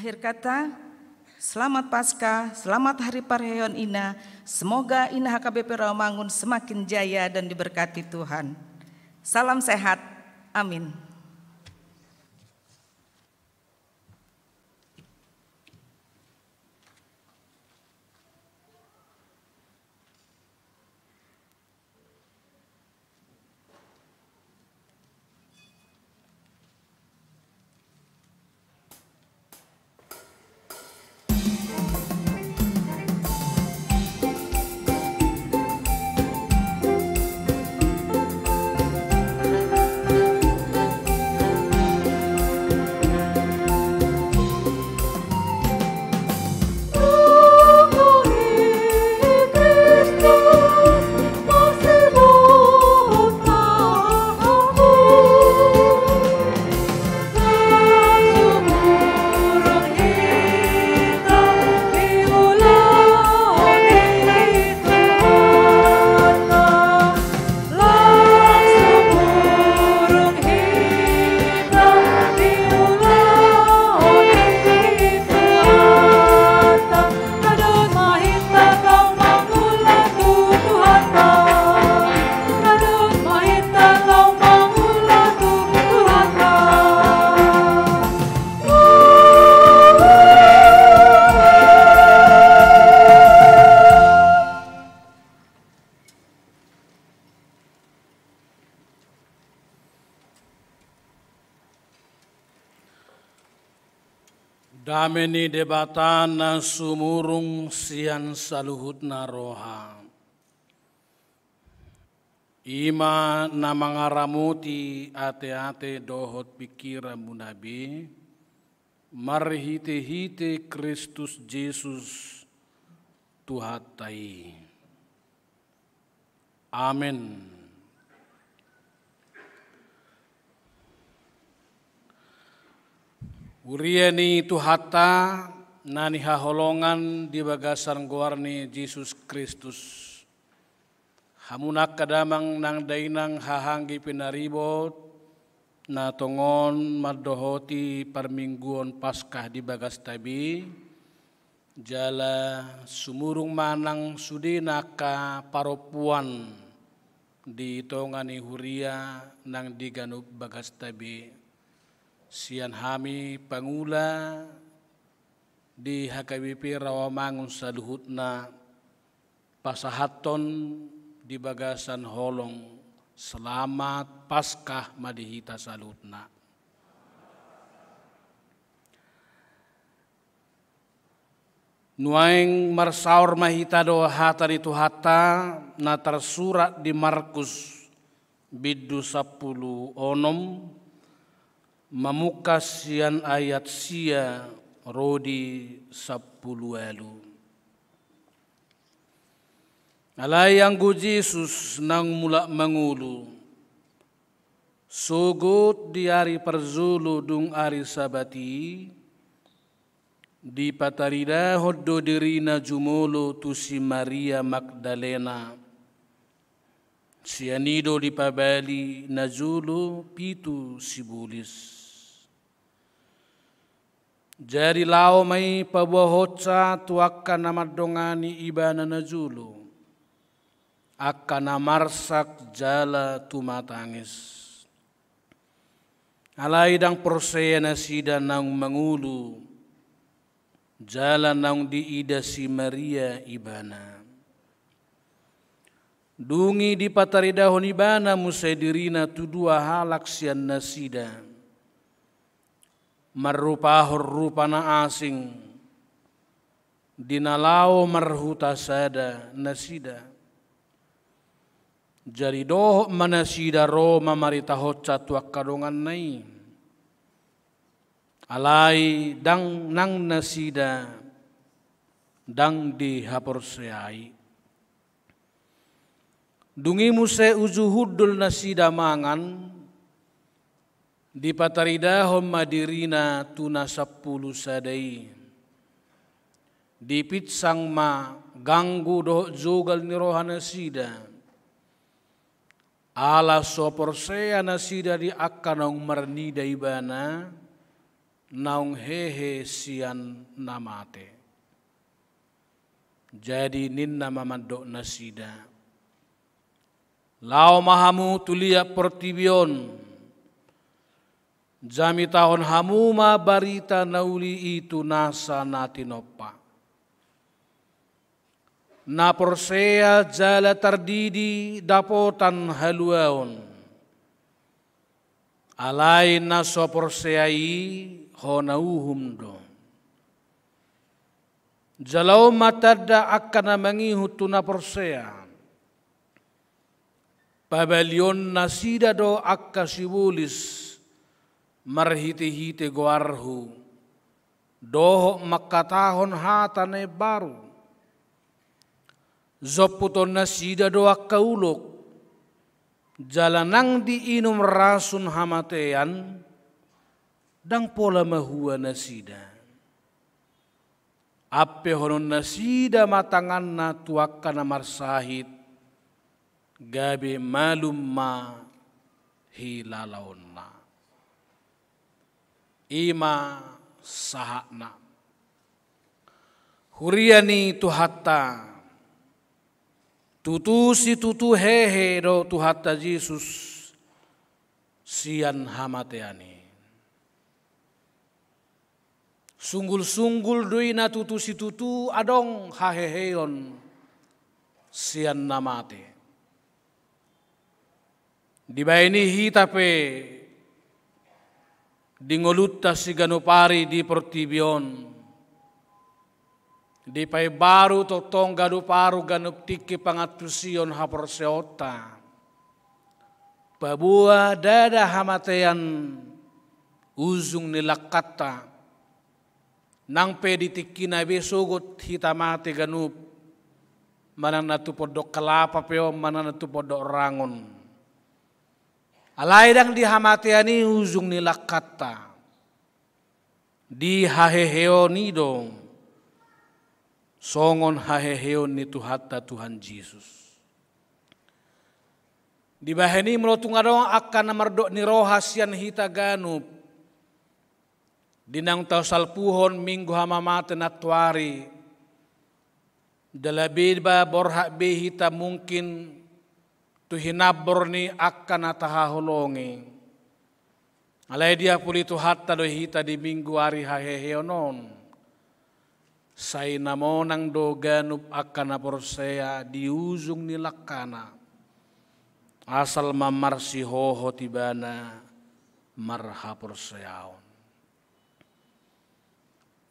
Akhir kata, selamat Paskah, selamat Hari Parheon Ina. Semoga Ina HKBP Rawamangun semakin jaya dan diberkati Tuhan. Salam sehat, amin. Ameni debatana sumurung sian saluhutna roha. Ima namangaramuti ate-ate dohot pikira munabi. Marhite-hite Kristus Yesus Tuhatai. Amin. Uriani Tuhata nani haholongan di bagasan guarni Yesus Kristus. Hamunak kadamang nang dainang hahanggi pinaribot na tongon madohoti permingguan Paskah di bagas tabi. Jala sumurung manang sudinaka paropuan di tongani huria nang diganup bagas tabi. Sian hami pangula di HKBP Rawamangun saluhutna pasahaton di bagasan holong selamat Paskah madihita salutna. Nuaing marsaur mahita doa hata itu hata na tersurat di Markus bidu 10 onom mamuka sian ayat sia rodi 10 elu. Alayang gu Yesus nang mula mangulu. Sugut di hari perzulu dung hari sabati. Di patarida hoddo dirina jumolo tu si Maria Magdalena. Sianido di pabali najulu pitu sibulis. Jadi lao may pabuhotsa tuakka namadongani ibana najulu. Akka namarsak jala tumatangis. Alaidang prosea na sida nang mangulu. Jala nang diida si Maria ibana. Dungi di pataridahon ibana musay dirina tudua halak sian nasida. Marupahor rupa na asing. Dinalao marhuta sada nasida. Jadi doh manasida ro mamarita tuak kadongan nai. Alai dang nang nasida dang di haporseai. Dungi muse ujuhudul nasida mangan. Di pataridahom madirina tuna 10 sadai. Di pitsang ma ganggu doh jogal ni rohana sida. Ala soporsea nasida di akkanong marnida ibana. Naung hehe sian namate. Jadi ninna mamadok nasida. Lao mahamu tulia pertibion. Jami tahun hamuma barita nauli itu nasa natinopa. Na porsea jala tardidi dapotan haluaon. Alai na so porseai honauhum do. Jalau matada akan mangihu tuna porsea. Pabalion nasida do akka sibulis. Marhiti-hiti guarhu, doho makatahon hatane baru. Zoputon nasida doa kaulok, jalanang diinum rasun hamatean, dang pola mahua nasida. Ape honon nasida matangan na tuakka na marsahit, gabe malum ma hilalaon na. Ima sahakna. Huriani tuhata. Tutu si tutu hehe do tuhata Yesus sian hamateani. Sunggul-sunggul duina tutu si tutu adong haheheon sian namate. Dibaini hitape dingolutta si ganopari di pertibion Di pai baru to tongga du paru ganup tiki pangatusion haporseota. Babua dada hamatean uzung nilakata. Nang peditiki na besugot hitamate ganup. Manang natu podok kelapa peo manang natu podok rangon. Alaidang di hamateani uzung nilakata. Di haheheo ni dong. Songon haheheo ni Tuhata Tuhan Yesus. Di baheni melotung adong akan merdok ni rohasian hita ganup. Dinang tau salpuhon minggu hamamate natwari. Dalabidba borhak behita mungkin tuhinabor ni akan atahaholongi. Alay dia puli Tuhata do hita di minggu hari haheheonon. Say namonang do ganup akan aporsea di ujung nilakana. Asal mamarsi hoho tibana marhaporseaon.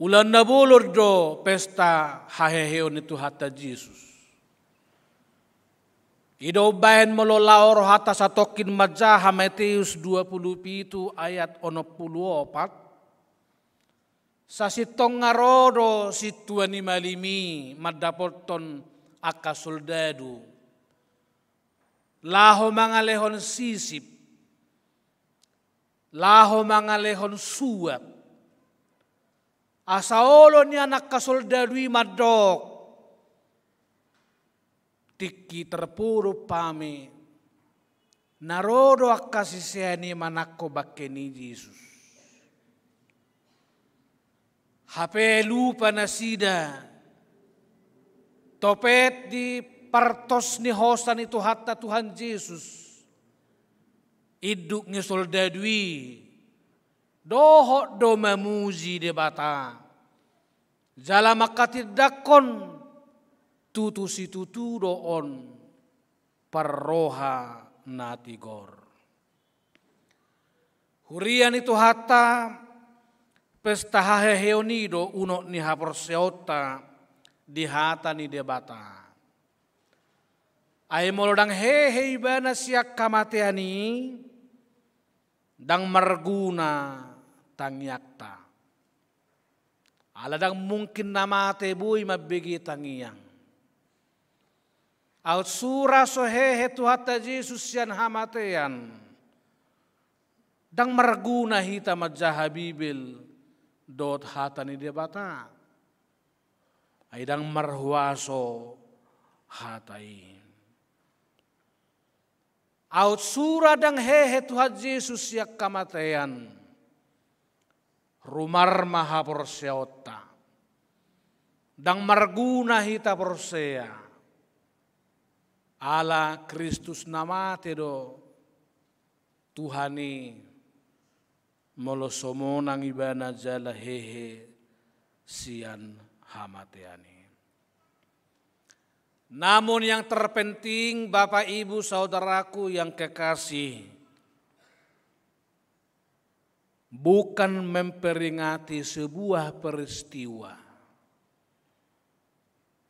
Ulan na bulur do pesta haheheo ni Tuhata Yesus. Ido bahen melolaor hata satokin majaha Matius 27 ayat 64. Sasitong ngarodo situan ni malimi madapoton aka soldado. Laho mangalehon sisip. Laho mangalehon suap. Asaolo ni anak kasoldadui madok. Tiki terpuru pame. Narodo akasisiani manako bakeni Yesus. HP lupa nasida. Topet di partos ni hosan itu hatta Tuhan Yesus. Iduk ni soldadui. Dohok do mamuji debata. Jala makatidakon tutusi tutu doon parroha natigor. Hurian itu hatta pesta haheheonido uno ni haporseota di hata ni debata. Ay molodang hehe ibana siak kamateani dang marguna tangyakta. Aladang mungkin namate buy mabigi tangyang. Out sura so hehe Tuhata Yesus yan hamatean. Dang marguna hita majaha Bibil dot hata ni debata. Ay dang marhuaso hatai. Out sura dang hehe Tuhan Yesus yak kamatean. Rumar maha porseota. Dang marguna hita porsea. Ala Kristus namate do. Tuhani molosomonang ibana jala hehe sian hamateani. Namun yang terpenting Bapak Ibu Saudaraku yang kekasih, bukan memperingati sebuah peristiwa.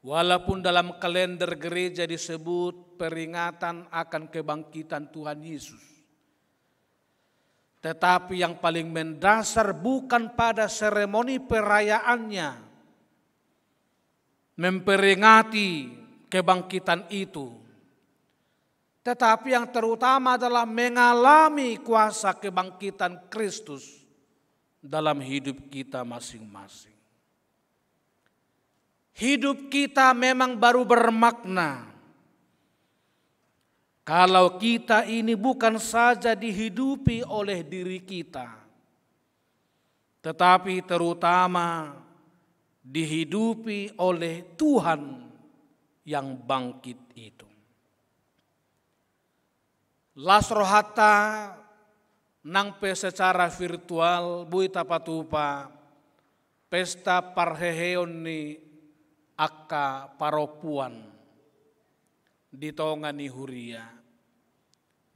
Walaupun dalam kalender gereja disebut peringatan akan kebangkitan Tuhan Yesus. Tetapi yang paling mendasar bukan pada seremoni perayaannya memperingati kebangkitan itu. Tetapi yang terutama adalah mengalami kuasa kebangkitan Kristus dalam hidup kita masing-masing. Hidup kita memang baru bermakna kalau kita ini bukan saja dihidupi oleh diri kita, tetapi terutama dihidupi oleh Tuhan yang bangkit itu. Lasrohata nangpe secara virtual buita patupa pesta parheheon ni akka paropuan di tongan ni huria.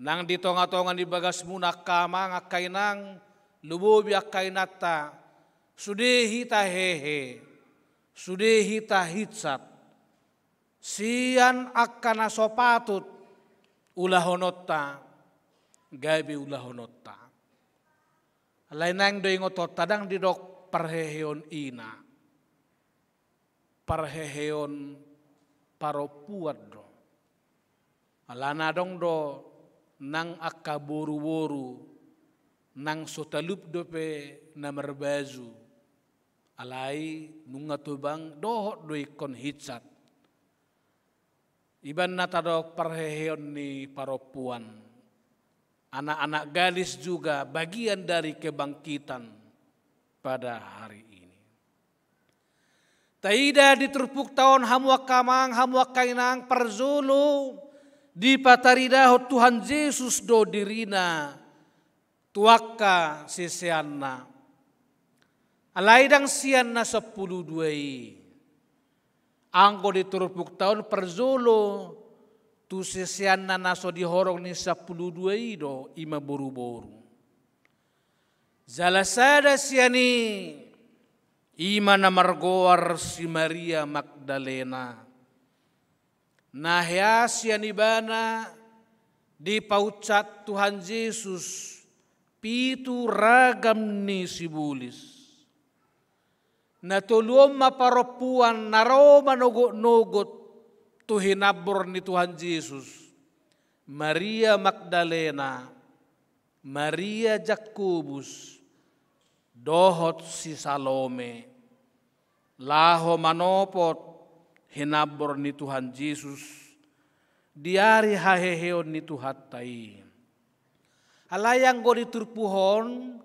Nang di tonga-tongan di bagas munak kama ngakainang lububi akainata sudehi tahehe sudehi tahitsat, sian akana sopatut ulahonotta, gabe ulahonotta. Lainang doi ngotot tadang didok parheheon ina, parheheon paropuat do. Alana dong do nang akka boru-boru, nang sotalup dope na marbazu. Alai nunga tubang dohot doi kon hitsat. Iban natado parheheon ni paropuan. Anak-anak gadis juga bagian dari kebangkitan pada hari ini. Taida diterpuk tahun hamuakamang hamuakainang perzulu di patarida Tuhan Yesus do dirina tuaka sisianna. Alaidang sianna 10 angko diterpuk tahun perzulu tu sisianna naso dihorong ni 10 do ima boru-boru. Zalasada siani ima namargoar si Maria Magdalena. Nahya siani bana di paucat Tuhan Yesus pitu ragam ni sibulis. Natulom maparopuan naro manogot-nogot tu hinabor ni Tuhan Yesus. Maria Magdalena, Maria Jakobus, dohot si Salome, laho manopot hinabor ni Tuhan Yesus, diari haheheon ni Tuhan tai. Alayang go diturpuhon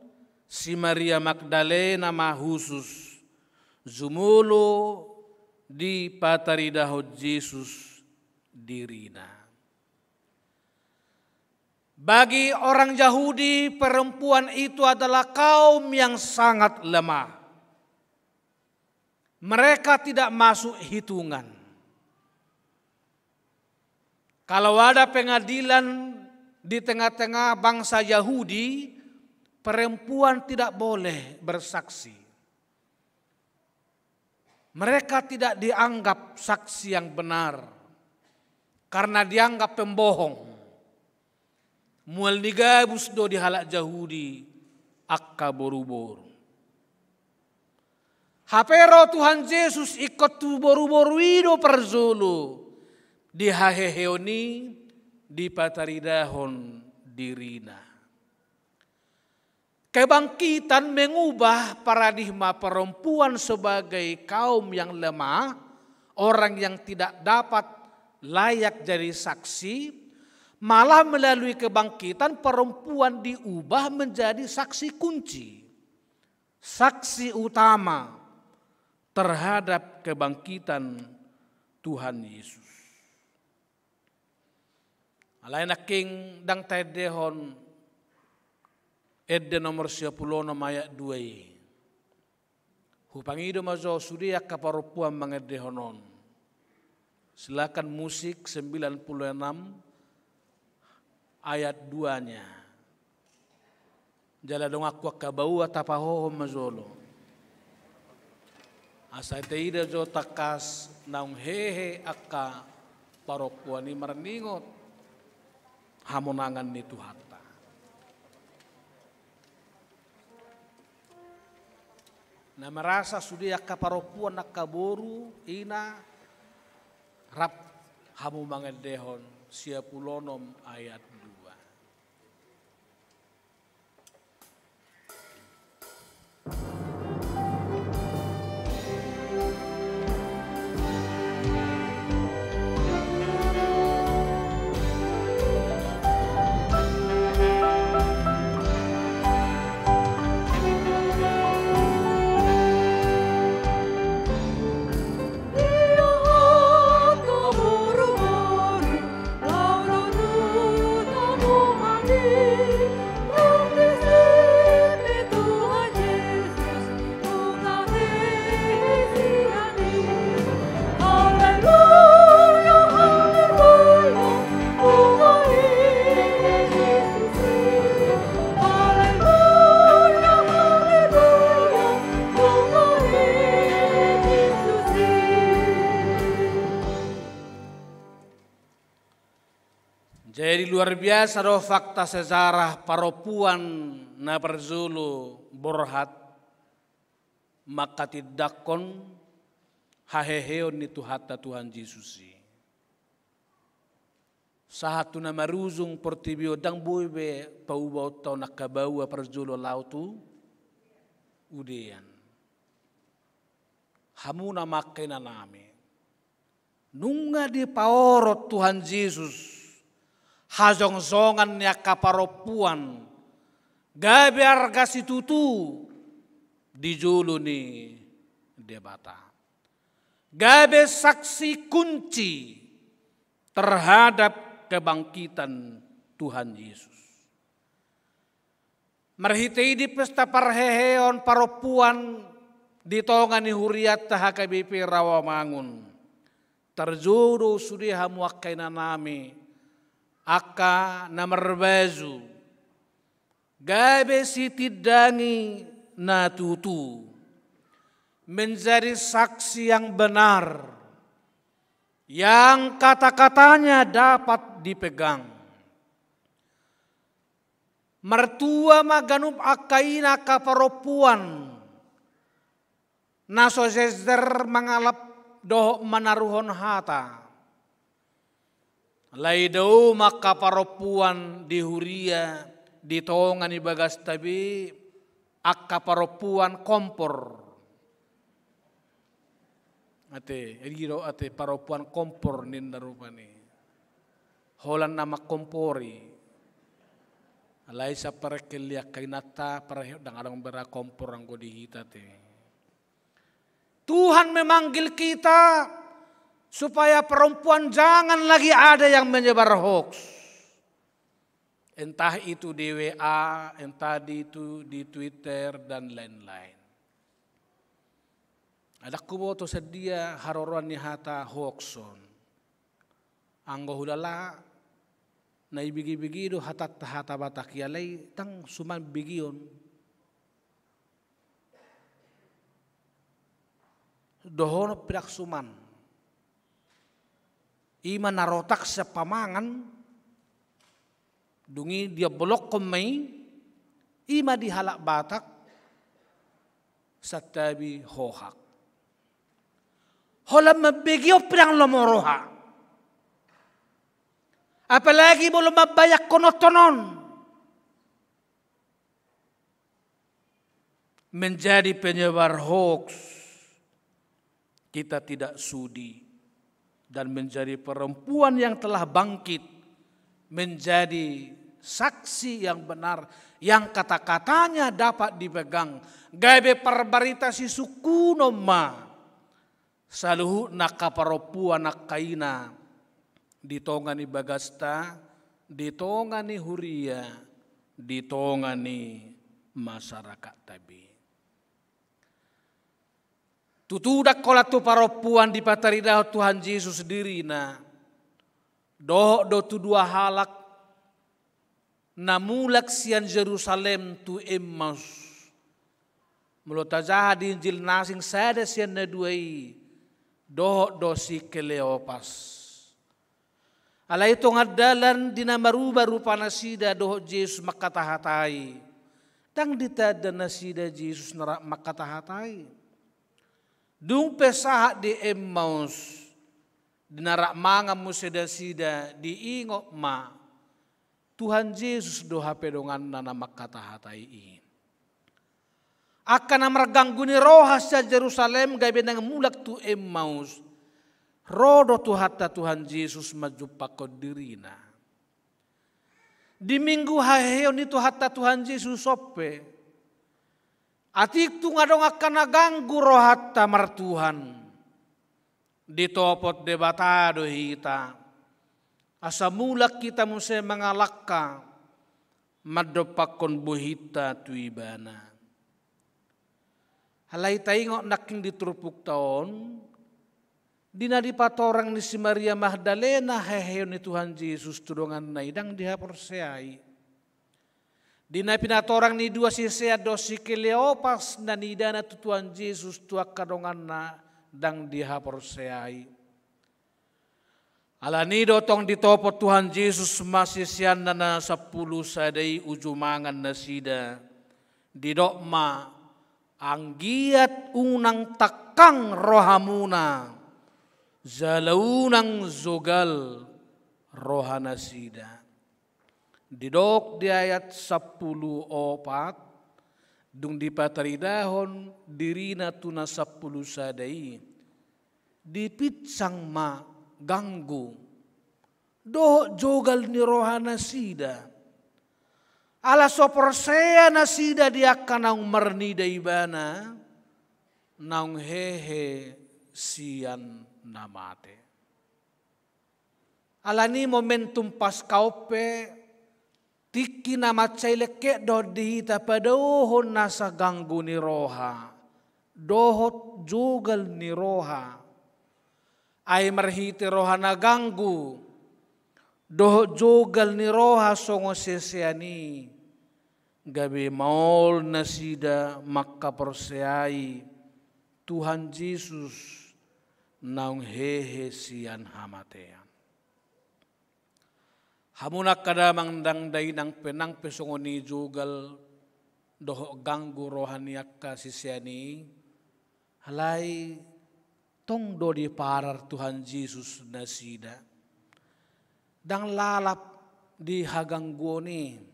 si Maria Magdalena mahusus, zumulo di pataridaho Yesus dirina. Bagi orang Yahudi, perempuan itu adalah kaum yang sangat lemah. Mereka tidak masuk hitungan. Kalau ada pengadilan di tengah-tengah bangsa Yahudi, perempuan tidak boleh bersaksi. Mereka tidak dianggap saksi yang benar karena dianggap pembohong. Mual nigabus do di halak Yahudi akka boru-boru. Hapero Tuhan Yesus ikut tu boru-boru ido perzulu di haheheoni di pataridahon dirina. Kebangkitan mengubah paradigma perempuan sebagai kaum yang lemah, orang yang tidak dapat layak jadi saksi, malah melalui kebangkitan perempuan diubah menjadi saksi kunci, saksi utama terhadap kebangkitan Tuhan Yesus. Alain aking dang tedehon edde nomor 10 ayat 2. Hupangido mazo sudia kaparupuan mangedehonon. Silakan musik 96 ayat 2-nya. Jala dong aku kabau tapahoho mazolo. Asa teida jo takas naung hehe akka parupuan ni marningot hamonangan ni Tuhan. Na merasa sudia kaparopuan nakaboru ina rap hamu mangedehon 10 ayat 2. Laulu Jadi luar biasa do fakta sejarah paropuan na perzulu borhat maka tidakon haheheon itu hatta Tuhan Yesus. Satu nama ruzung portibio dang boibe paubau tau nakabawa perzulu lautu udean. Hamuna makena name. Nunga di paorot Tuhan Yesus. Hajong-zongan niya kaparopuan. Gabi arga si tutu. Di julu ni debata. Gabi saksi kunci terhadap kebangkitan Tuhan Yesus. Marhitei di pesta parheheon paropuan di tongani huriat HKBP Rawamangun. Terjuru sudiha muakkaina nami. Aka namarbazu gabe si tidangi na tutu menjadi saksi yang benar yang kata-katanya dapat dipegang. Mertua maganup akaina kaparopuan naso zezder mangalap doh manaruhon hata. Laidau maka paropuan di huria di tongan ibagas tabi akka paropuan kompor. Ate paropuan kompor ninda rupani. Holan nama kompori. Alai sa parekelia kainata parehyo dang adang bera kompor anggo dihita te. Tuhan memanggil kita supaya perempuan jangan lagi ada yang menyebar hoax. Entah itu di WA, entah itu di Twitter dan lain-lain. Ada kuboto sedia haroran ni hata hoaxon. Anggo hulala na ibigi-bigi do hata batak yalay tang suman bigion. Dohono pirak suman. Ima narotak sa pamangan, dungi dia bolok kumay, ima dihalak batak, sa tabi hohak. Holam mabigyo pirang lomoroha. Apalagi belum mabayak konotonon. Menjadi penyebar hoax, kita tidak sudi. Dan menjadi perempuan yang telah bangkit, menjadi saksi yang benar, yang kata-katanya dapat dipegang. Gabe parbarita si suku noma, saluhu nakaparopuan nakaina, ditongani bagasta, ditongani huria, ditongani masyarakat tabi. Tutudak kola tu paropuan di pataridah Tuhan Yesus sendiri na do tu dua halak namulak sian Jerusalem tu Emmaus mulotajah di Injil nasing sada sian na duai do si Kleopas ala itu ngadalan dinamaruba rupa nasida do Yesus makatahatai tang ditada nasida Yesus narak makatahatai. Dung pesahat di Emmaus, dinarak manga museda-sida diingok ma, Tuhan Yesus doha pedongan nana makata hatai. Akan amarganggu ni rohas sa Jerusalem gabe nang mulak tu Emmaus, rodo tu hatta Tuhan Yesus majupako dirina. Di minggu haheon itu hatta Tuhan Yesus sope. Atik tu ngadong akan naganggu rohatta martuhan. Ditopot debatado hita. Asa mulak kita muse mangalakka. Madopakon buhita tuibana. Halay taingok naking diturupuk taon. Dinadipatorang ni si Maria Magdalena heheon ni Tuhan Yesus tudongan na idang dihaporseai. Dina pinatorang ni dua sisea dosi Kleopas na nidana tu Tuhan Yesus tuak kadongan na dang dihaporseai. Alani dotong ditopo Tuhan Yesus masih sian na 10 sadai ujumangan nasida. Didokma anggiat unang takang rohamuna. Zalaunang zogal rohana sida. Didok di ayat 10:4 dung dipataridahon dirina tuna 10 sadai. Dipitsang ma ganggu doh jogal ni rohana sida. Ala sopersea na sida diakan naung mernida ibana naung hehe sian namate. Alani momentum pas kaupe tiki nama caileke do dihita padohon nasa ganggu ni roha. Dohot jogal ni roha. Ay marhiti roha na ganggu. Dohot jogal ni roha songo sesiani. Gabi maol na sida makaperseai Tuhan Yesus naung hehe sian hamatean. Hamunak kada mangdangday ng penang pesongoni jogal doho ganggu rohaniak ka sisiani. Halay tong do di parar Tuhan Yesus na sida. Dang lalap di haganggoni.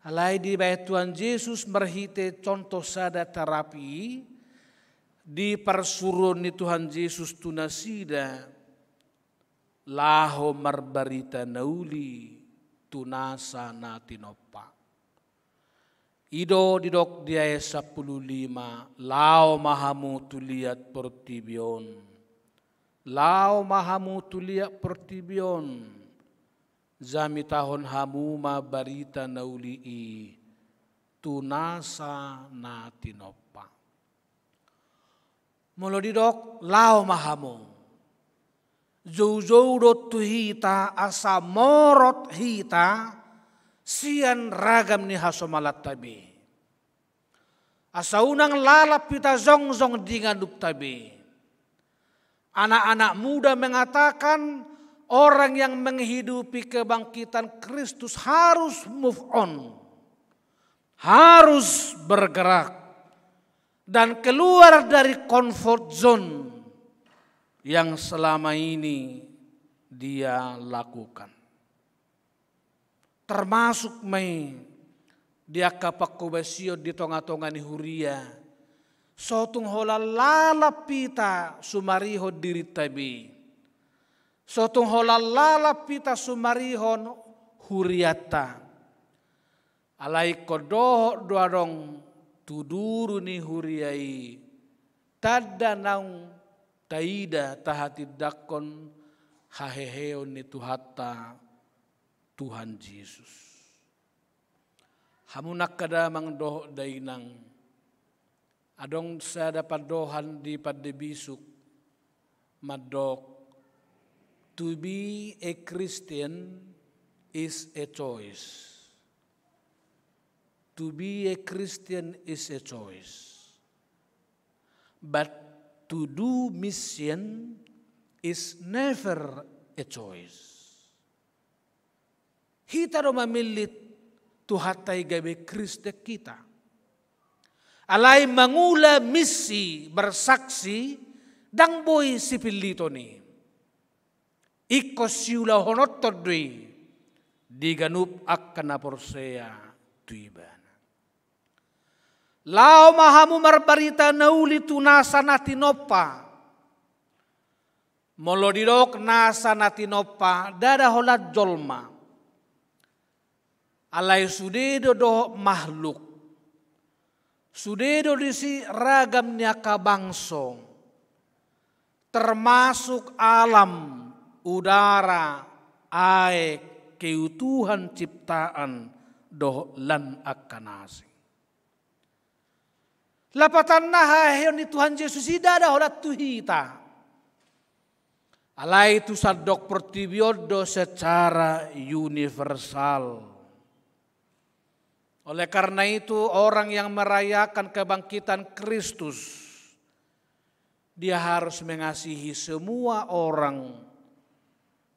Halay di bayat Tuhan Yesus merhite contoh sada terapi. Di persuruan ni Tuhan Yesus tunasida. Laho marbarita nauli tunasa na tinopa. Ido didok dia 15 lao mahamu tuliat pertibion. Lao mahamu tuliat pertibion. Zami tahun hamu ma barita nauli tunasa na tinopa. Molo didok lao mahamu. Jauh-jauh dot hita asa morot hita. Sian ragam ni hasomalat tabi. Asa unang lalap pita zong-zong dinganduk tabi. Anak-anak muda mengatakan orang yang menghidupi kebangkitan Kristus harus move on. Harus bergerak. Dan keluar dari comfort zone yang selama ini dia lakukan. Termasuk may dia kapakubasyo di tonga-tonga ni Huria. Sotung hola lalapita sumariho diri tabi. Sotung hola lalapita sumarihon Huriata. Alay kodoh doadong tuduru ni Huriai. Tada naung taida tahatid dakon haheheon ni tuhata Tuhan Yesus. Hamunak kada mang doh dainang. Adong sa dapat dohan di padebisuk madok. To be a Christian is a choice. To be a Christian is a choice. But to do mission is never a choice. Kita do mamilit tuhatay gabi Kriste kita. Alay mangula misi bersaksi dang boy sipilito ni. Iko siula honot todui diganup akan naporsea tuiban. Lao mahamu marbarita nauli tunasa natinopa. Molo didok nasa natinopa dada holat jolma. Alay sudedo do makhluk. Sudedo disi ragam niya kabangso. Termasuk alam, udara, air, keutuhan ciptaan do lan akanasi. Lapatan nahayon ni Tuhan Yesus idada holat tuhita. Alay tu sadok pertibiodo secara universal. Oleh karena itu orang yang merayakan kebangkitan Kristus, dia harus mengasihi semua orang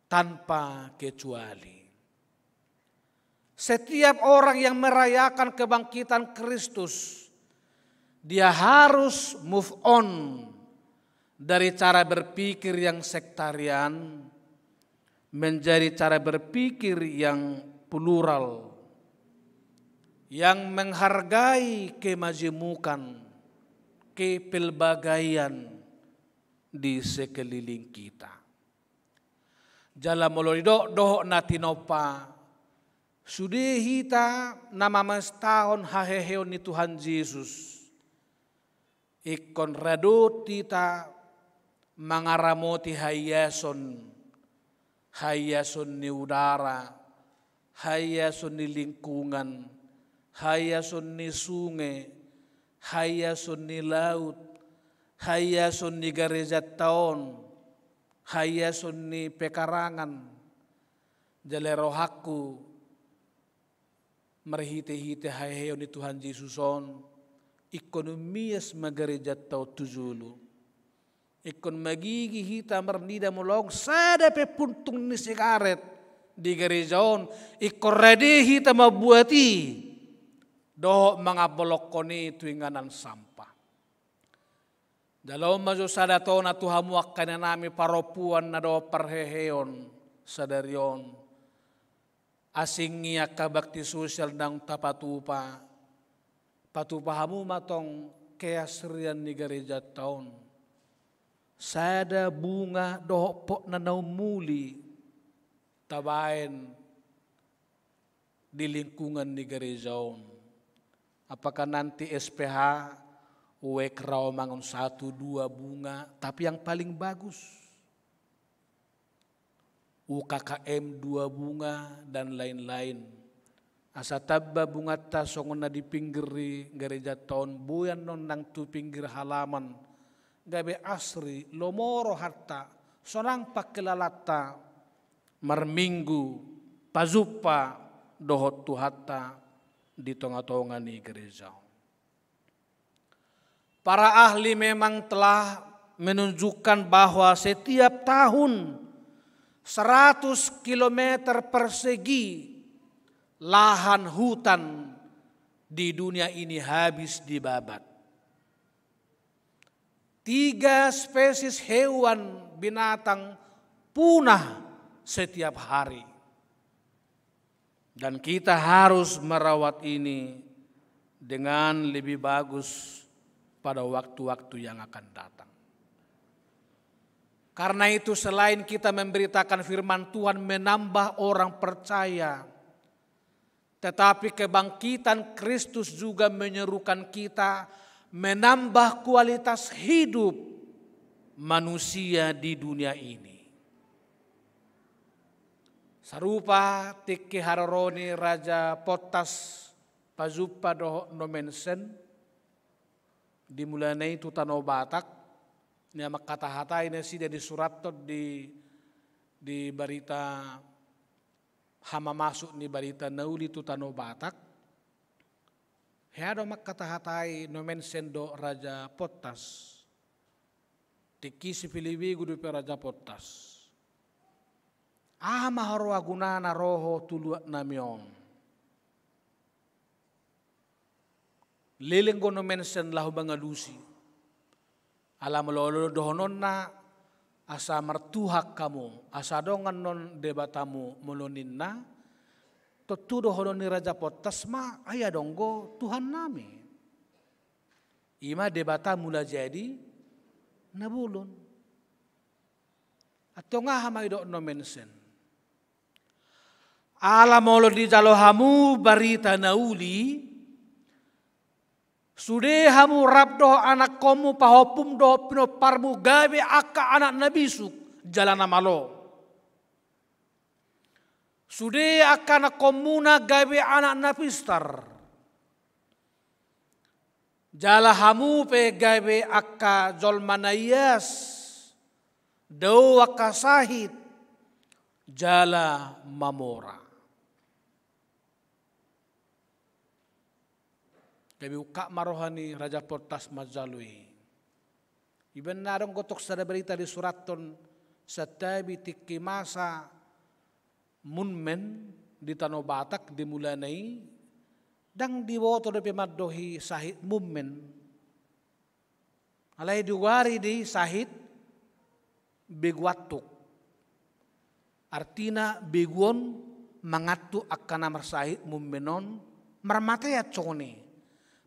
tanpa kecuali. Setiap orang yang merayakan kebangkitan Kristus, dia harus move on dari cara berpikir yang sektarian menjadi cara berpikir yang plural, yang menghargai kemajemukan, kepelbagaian di sekeliling kita. Jala molorido doh natinopa sudah hita nama mastahon haheheon ni Tuhan Yesus. Ikon radot tita mangaramoti hayason ni udara, hayason ni lingkungan, hayason ni sungai, hayason ni laut, hayason ni gereja taon, hayason ni pekarangan. Jale rohaku merhite-hite hayaheon ni Tuhan Yesuson, ekonomias magareja tau tuzulu. Ikon magigi hita mernida mulong sada pe puntung ni sikaret di gerejaon. Ikon rade hita mabuati doh mga bolokoni tuinganan sampah. Dalam majo sada to na Tuhamu akan nami paropuan na do parheheon sadarion. Asingnya kabakti sosial dang tapatupa. Patupahamu matong keasrian ni gereja taon. Sada bunga dohpok na naumuli tabain di lingkungan ni gerejaon. Apakah nanti SPH uwek raw mangun 1-2 bunga, tapi yang paling bagus UKKM 2 bunga dan lain-lain. Asa tabba bunga tasongon na di pinggiri gereja taon buyan non nang tu pinggir halaman gabe asri lomoro harta sonang pakelalata marminggu pazupa dohot tu hatta di tonga-tonga ni gereja. Para ahli memang telah menunjukkan bahwa setiap tahun 100 km persegi lahan hutan di dunia ini habis dibabat. 3 spesies hewan binatang punah setiap hari. Dan kita harus merawat ini dengan lebih bagus pada waktu-waktu yang akan datang. Karena itu selain kita memberitakan firman Tuhan menambah orang percaya, tetapi kebangkitan Kristus juga menyerukan kita menambah kualitas hidup manusia di dunia ini. Sarupa tiki haroroni Raja Potas pazupa doh nomensen dimulai itu Tano Batak ni amak kata hatai nasi di surat di berita hama masuk ni berita nauli tu Tano Batak. Heado mak kata hatai nomen sendo Raja Potas. Tiki si Filipi gudu pe Raja Potas. Maharwa gunana roho tuluat namion. Leleng gono mensen lahu bangalusi. Alam lolo dohonon na asa martuhak kamu. Asa dongan non debatamu molonin na. Tutudo hono ni Raja Potas ma ayah donggo Tuhan nami. Ima debata mula jadi nabulun. Atau ngahamai dok no mensen. Ala molo di jalohamu barita nauli. Sudah hamu rabdoh anak komu pahopum doh pino parmu gawe aka anak nabisuk jalan amalo. Sudah akan komuna gawe anak napistar. Jala hamu pe gawe aka jolmanayas. Do aka sahid. Jala mamora. Gawe uka marohani Raja Potas majalui. Iben narong gotok sada berita di suraton setabi tiki masa munmen di Tanah Batak dimulanai dang diwoto de pemaddohi sahit mummen alai diwari di sahit begwatuk artina beguon mangatu akan namar sahit mummenon marmataya cone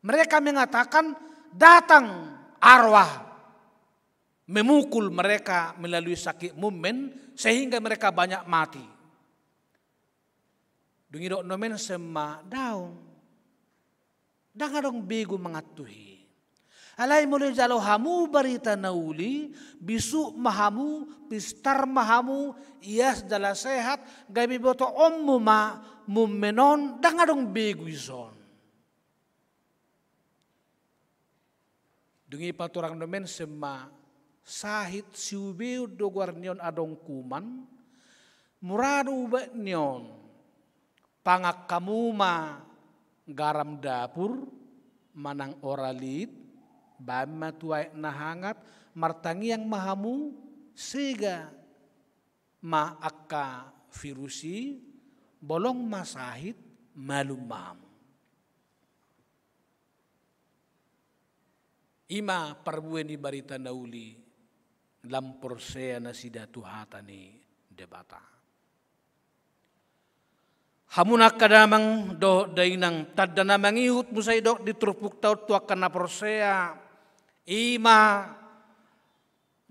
mereka mengatakan datang arwah memukul mereka melalui sakit mummen sehingga mereka banyak mati. Dungidok nomen sema daun. Dangadong bego mengatuhi. Alai mulai jalo hamu barita nauli bisu mahamu pistar mahamu ias jala sehat gabi boto ommu ma mummenon dangadong bego ison. Dungi paturang nomen sema sahit siubeu dogwarnion adong kuman muradu baknion pangak kamuma garam dapur manang oralit bama tuai nahangat martangi yang mahamu sega ma akka virusi bolong masahit malum mahamu ima parbueni barita nauli lampor sea na sida tuhatani debata. Hamuna kadamang do dainang tadana mangihut musay dok ditrupuk taut tuakan na porsea ima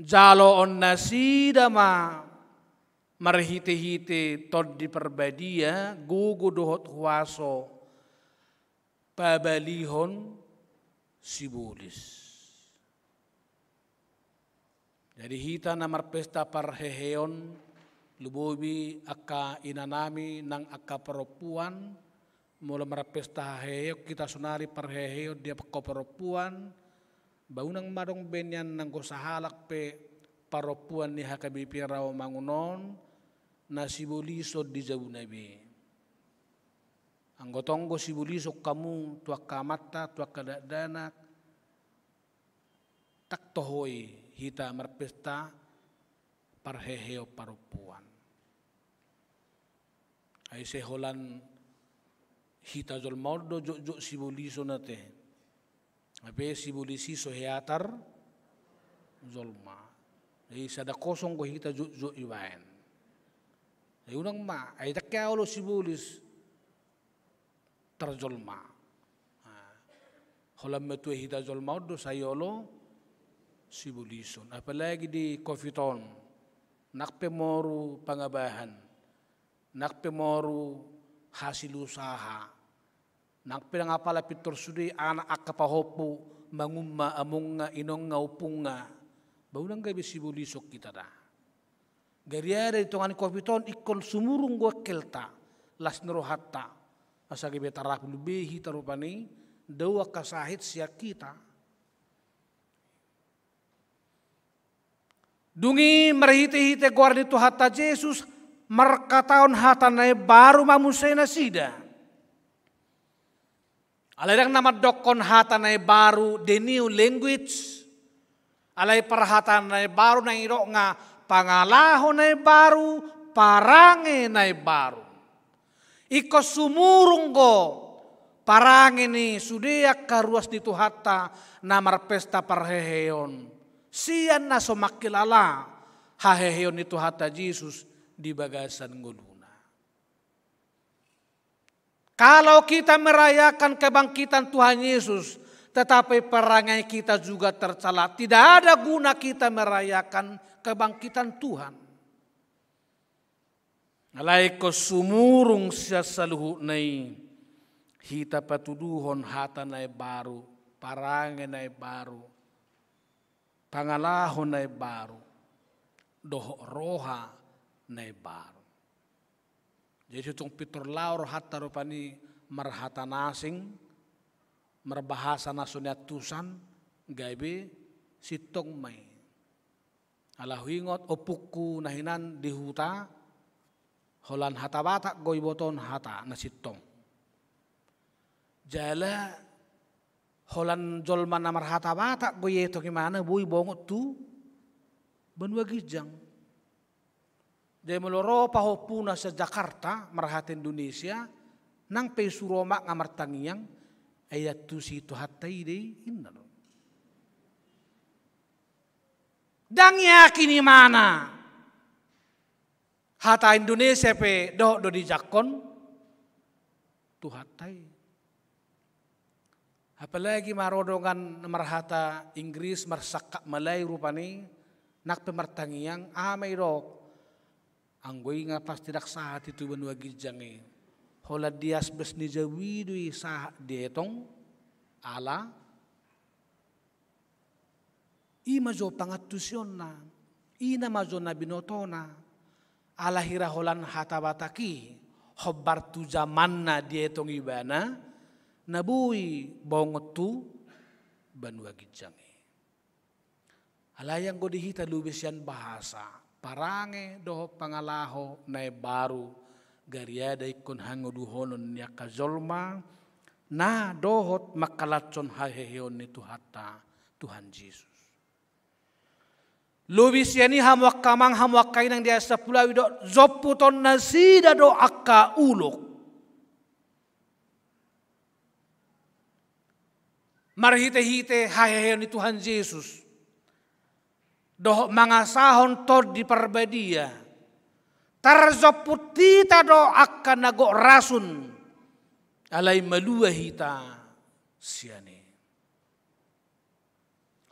jalo on na sida ma marhite-hite tod di perbadia gugu dohot huaso pabalihon sibulis. Jadi hita namar pesta parheheon lubobi akka inanami nang akka perempuan mula mar pesta heheo kita sunari parheheo dia ko perempuan baunang madong benyan nang go sahalak pe perempuan ni hakabipi raw mangunon na sibuliso di jaunabi anggotong go sibuliso kamu tuak kamata tuak kadadanak tak tohoi hita marpesta parheheo parupuan. Ay seholan hita jol mordo jo sibuliso nate. Ape sibulisi so heatar zolma. Ay sada kosong ko hita jo iwaen. Ay unang ma ay takya ulo sibulis tarzolma. Holam metu hita jol mordo sayolo sibulison. Apalagi di Coviton, nakpemoru pangabahan, nakpemoru hasil usaha, nakpedang apala pitor sudi anak akapahopu mangumma among nga inong nga upung nga, baulang gabi sibulisok kita da. Gariada itong ani Coviton ikol sumurung gua kelta, las nerohata, asagi betarap lubehi tarupani, dawa kasahit siya kita. Dungi merhite-hite guardi tu hata Jesus markataon hata na baru mamusay na sida. Alayang nama dokon hata na baru the new language. Alay para hata na baru na iro nga pangalaho na baru parange na baru. Iko sumurung go parange ni sudiak karuas di tu hata na marpesta parheheon. Siyan na sumakilala haheheon itu hata Jesus di bagasan nguluna. Kalau kita merayakan kebangkitan Tuhan Yesus, tetapi perangai kita juga tercela. Tidak ada guna kita merayakan kebangkitan Tuhan. Alaiko sumurung siya saluhu nai hita patuduhon hata nai baru, parangai nai baru. Pangalahon na baru, doh roha na baru. Jadi itong pitor laur hatta rupani marhata nasing, marbahasa na sunyatusan, gabi sitong may. Alahuingot opukku nahinan di huta, holan hata batak goy boton hata na sitong. Jala holan jolman namar hata batak goye to gimana bui bongot tu benua gijang. Dia meloro paho puna sa Jakarta, marhat Indonesia, nang pesuroma ngamartangiang, ayat tu si tu hatai de inna. Dang yakin mana? Hata Indonesia pe do di jakon, tu hatai. Apalagi marodongan marhata Inggris marsakak Malay rupani, nak pemartangiang amay rok. Anggoy nga pas tidak sahat itu benua gijange. Hola dias bes ni jawidui sah dietong ala. Ima jo pangatusyon na. Ina majo na binotona. Ala hiraholan hatabataki. Hobar tu zaman na dietong ibana. Nabui bongot tu benua gijange. Alayang go dihita lubis yan bahasa. Parange doho pangalaho na baru gariada ikon hango duhonon niya kazolma na dohot makalatson haheheon ni Tuhata Tuhan Yesus. Lubis yani hamwak kamang hamwak kain ang dia sa pulawi do zoputon na sida do akka ulok. Marhite-hite haheheon ni Tuhan Yesus. Doh mga sahon tod di parbadia. Tarzoput tita do akan nago rasun. Alay malua hita siane.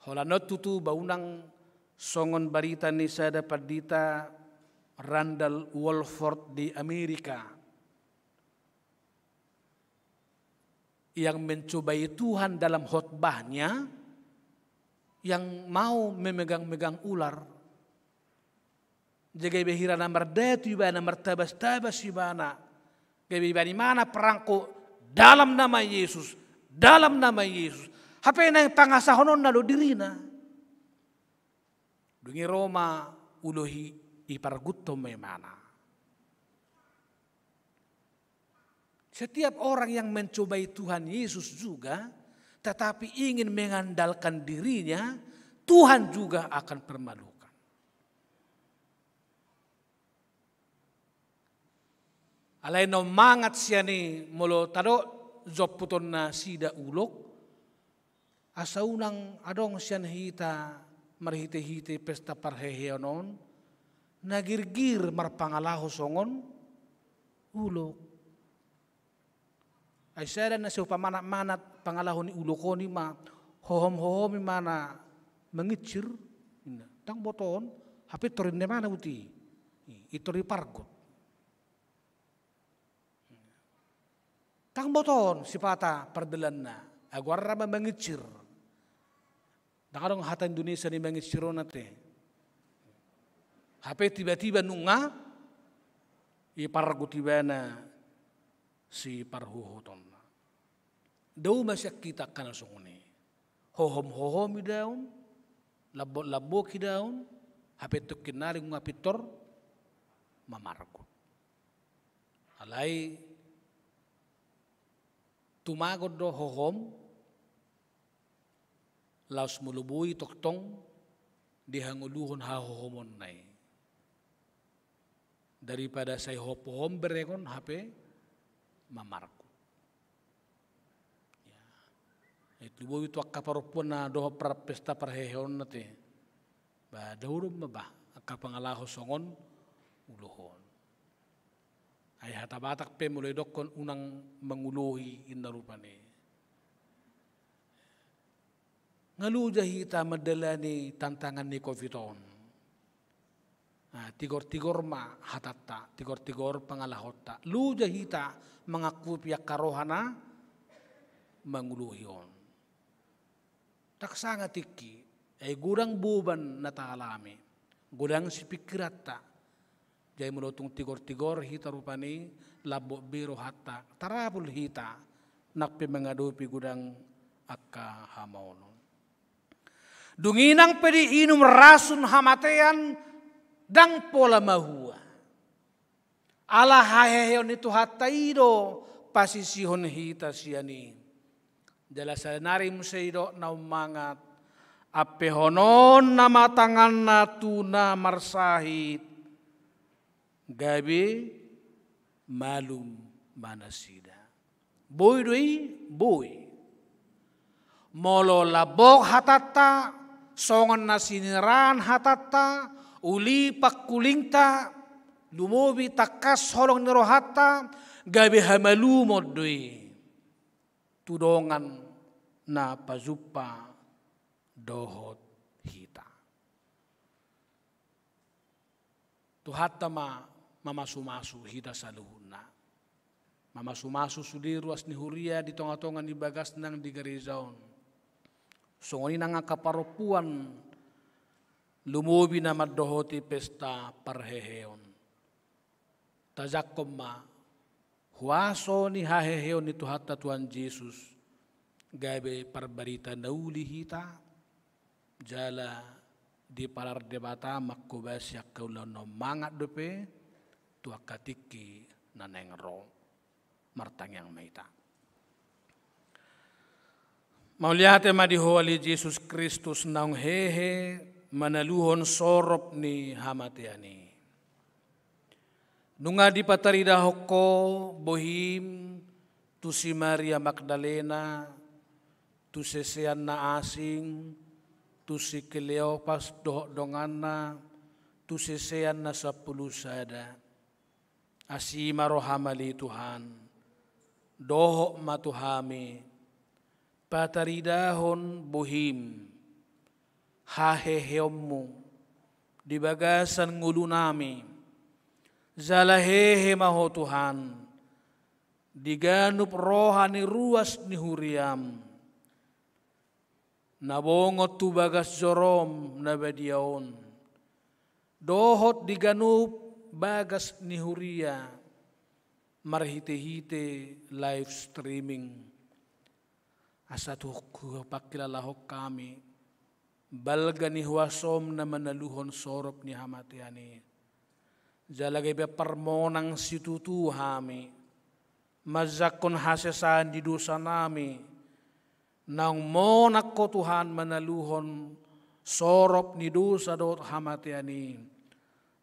Holanot tutu baunang songon barita ni sada pardita Randall Wolford di Amerika. Yang mencobai Tuhan dalam khotbahnya. Yang mau memegang-megang ular. Jaga behira namar datu ibana martabas-tabas ibana. Gabi ibani mana perangko dalam nama Yesus. Dalam nama Yesus. Hape na yung pangasahonon na lo dirina. Dungi Roma ulohi ipargutto may mana. Setiap orang yang mencobai Tuhan Yesus juga, tetapi ingin mengandalkan dirinya, Tuhan juga akan permalukan. Alay no mangat siya ni molo tado zoputon na sida ulok, asa unang adong siya hita marhite-hite pesta parheheonon, nagirgir marpangalaho songon ulok. Ay sada na siya pamana-manat pangalahon ni uloko ni ma hohom-hohom ni mana mengicir tang boton hapit torin ni mana uti itori pargot tang boton sipata perdelan na agwarra ba mengicir nakadong hata Indonesia ni mengiciro nate hapit tiba-tiba nunga ipargot tiba na si parhuhuton. Daw masyak kita kana sunguni. Hohom-hohom daun, labo-labo ki daun, hapetok kinari nga pitor, mamargot. Alay, tumagod do hohom, laos mulubuy toktong, dihanguluhon hahohomon nay. Daripada say hopohom berekon hape, mamargot. Itu bo itu akaparopon na doho para pesta parheheon nate. Ba daurum maba akapangalaho songon uluhon. Ay hatabatak pe mulai dokon unang manguluhi indarupane. Ngaluja hita madalani tantangan ni Covidon. Tigor-tigor ma hatata, tigor-tigor pangalahota. Luja hita mengaku pihak karohana manguluhion. Taksanga tiki, ay gurang buban na taalami, gurang si pikirata, jay mulotong tigor-tigor hita rupani, labo biro hata, tarapul hita, nakpi mangadupi gurang akka hamaonon. Dunginang pedi inum rasun hamatean, dang pola mahua. Ala haheheon itu hataido, pasisihon hita siyani. Dala sa narim seido na umangat apehonon na matangan na tuna marsahit gabi malum manasida. Boy doi boy. Molo labok hatata, songan nasiniran hatata, uli pakulingta, lumobi takas holong nirohata, gabi hamalu modoi. Tudongan na pazupa dohot hita. Tuhata mamasumasu hita saluhuna. Mamasumasu sudiru asni huria di tonga-tonga di bagas nang di garizaon. Songoni nang kaparopuan lumobi na madohoti pesta parheheon. Tajakom ma huaso ni haheheon ni tuhata Tuhan Yesus. Gabe parbarita nauli hita jala di palar debata makubas yak kaulan no mangat dope tua katiki naneng ro martang yang maita. Mauliate madihoali Yesus Kristus naung hehe manaluhon sorop ni hamatiani. Nunga di patarida hoko bohim tu si Maria Magdalena tu sesean na asing tu si Kleopas dongana tu sesean na 10 sada asima rohamali Tuhan doho matuhami pataridahon bohim haheheommu di bagasan ngulu nami zalahehe maho Tuhan diganup rohani ruas ni huriam nabongot tu bagas jorom nabadiaon dohot diganup bagas ni huria marhite-hite live streaming asatu pakilalahok kami balga ni huasom na manaluhon sorop ni hamatiani jalagay ba parmonang situtu hami mazakon hasesan di dosa nami nang monak ko Tuhan manaluhon sorop ni dosa dot hamatiani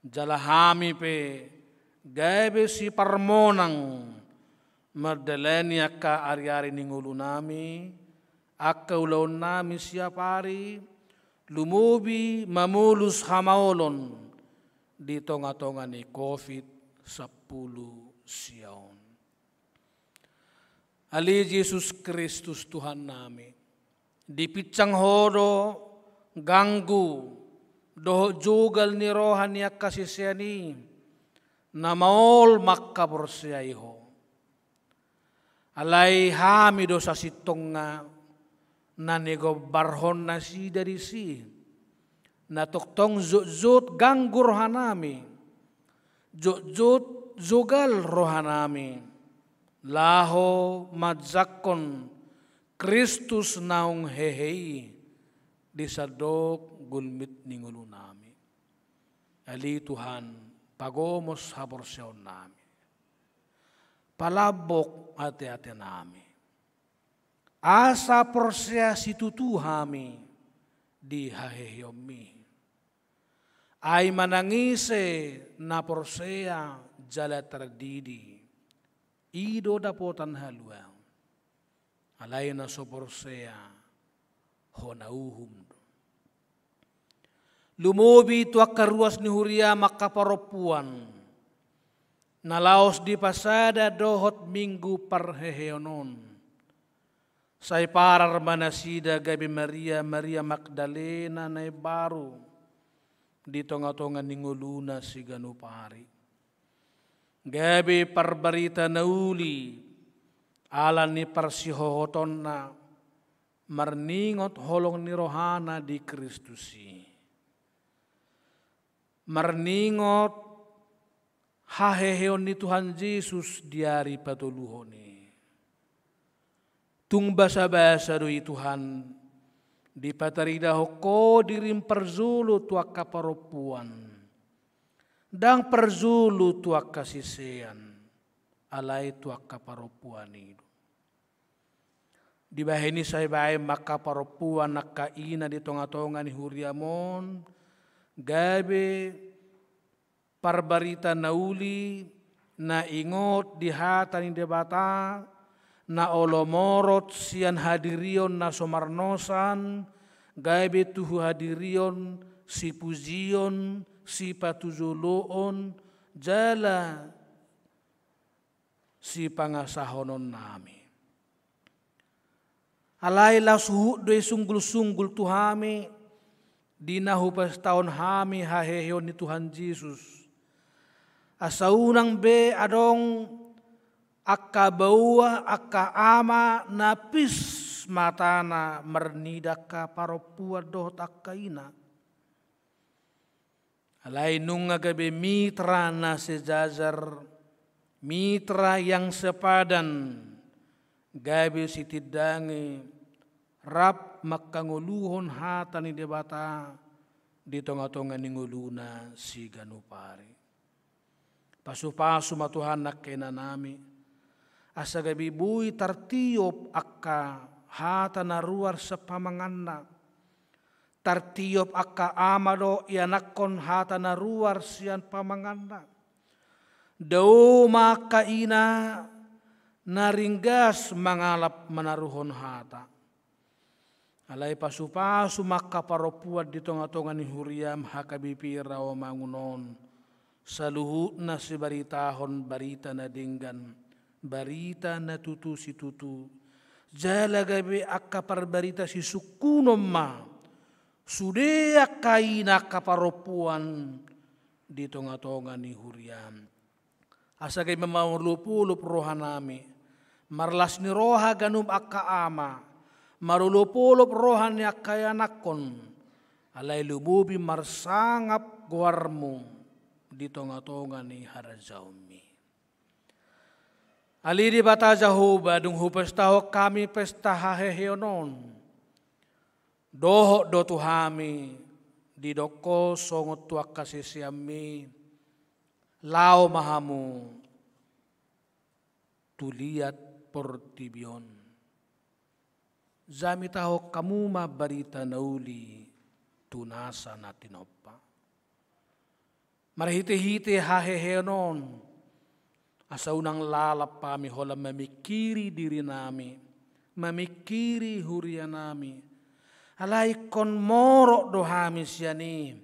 jalahami pe gabe si parmonang mardaleni akka ari-ari ningulu nami akka ulon nami siapari lumubi mamulus hamaolon di tonga-tonga ni COVID-10 siyaon. Ali Yesus Kristus Tuhan nami di picang hodo ganggu doho jugal ni rohan ya kasisiani na maol makkaborsiaiho alai hami dosa sitong nga nanego barhon na si dari si na toktong zut ganggu rohanami zut zugal rohanami laho madzakon Kristus naung hehei di sadok gulmit ningulu nami ali Tuhan pagomos haborsyaon nami palabok ate-ate nami asa porsya situtu hami di haheyomi ay manangise na porsya jala terdidi ido dapotan halua alay na so porsya honauhum lumobi tuak karuas ni huria makaparopuan nalaos di pasada dohot minggu parheheonon say parar manasida gabi Maria Magdalena na baru di tonga-tonga ninguluna si ganupari gabi parbarita nauli alan ni parsihohoton na marningot holong ni rohana di Kristusi marningot haheheon ni Tuhan Yesus diari patuluhoni tung basa-basa doi Tuhan di patarida hoko dirim perzulu tuak kaparopuan dang perzulu tuak kasisean alai tuak kaparopuan itu di bahini saya bae maka paropuan nakaina di tonga-tonga ni huriamon gabe parbarita nauli na ingot di hatani debata na olomorot sian hadirion na somarnosan gaibe tuhu hadirion si pujion si patuzuluon jala si pangasahonon nami. Alailah suhu doy sunggul-sunggul tuhami dinahu pas tahun hami haheyon ni Tuhan Yesus. Asaunang be adong akka baua akka ama napis matana mernidaka paropua dohot akka ina. Alai nunga gabe mitra na sejajar, mitra yang sepadan, gabe sitidangi rap makanguluhon hatani debata di tonga-tonga ninguluna si ganupari. Pasu-pasu matuhan nakena nami, asa gabi bui tartiop akka hatana ruar sepamanganna, tartiop akka amado ianakon hatana ruar sian pamanganna. Dau maka ina naringgas mangalap menaruhon hata. Alai pasu-pasu maka paropuat di tonga-tonga ni huriam hakabipi rawa mangunon. Saluhut na si baritahon barita na dinggan, barita na tutu si tutu. Jala gabi akka parbarita si sukunom ma. Sude akaina kaparopuan di tonga-tonga ni huriam. Asa gay mamamulup-ulup roha nami. Marlas ni roha ganum akka ama. Marulup-ulup roha ni akka yanakon. Alay lububi marsangap guarmu di tonga-tonga ni harajaumi. Alidi bata jahuba dung hupestaho kami pesta haheheonon. Doho do tuhami di doko songot tuak kasisiami. Lao mahamu tuliat portibion. Zami taho kamu ma barita nauli tunasa na tinopa. Marahite-hite hahehenon. Asa unang lalap pami hola memikiri diri nami. Memikiri huria nami. Alay kon morok dohami siani.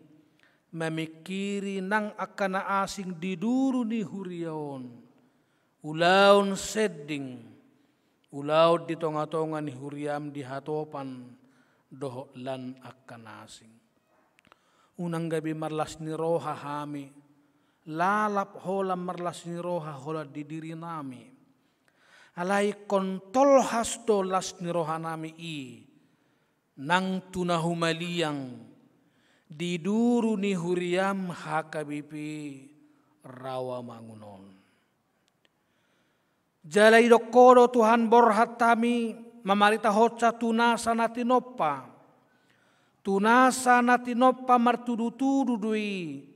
Memikiri nang akan asing diduru ni huriaon. Ulaun seding. Ulaw di tonga-tonga ni huriam di hatopan doho lan akan asing. Unang gabi marlas ni roha hami. Lalap hola marlas ni roha hola di diri nami. Alay kontol hasto las ni roha nami i. Nang tunahumaliang diduru ni huriam hakabipi rawa mangunon. Jalai dokodo Tuhan borhat tami mamarita hoca tunasa natinopa. Tunasa natinopa martudu-tudu dui.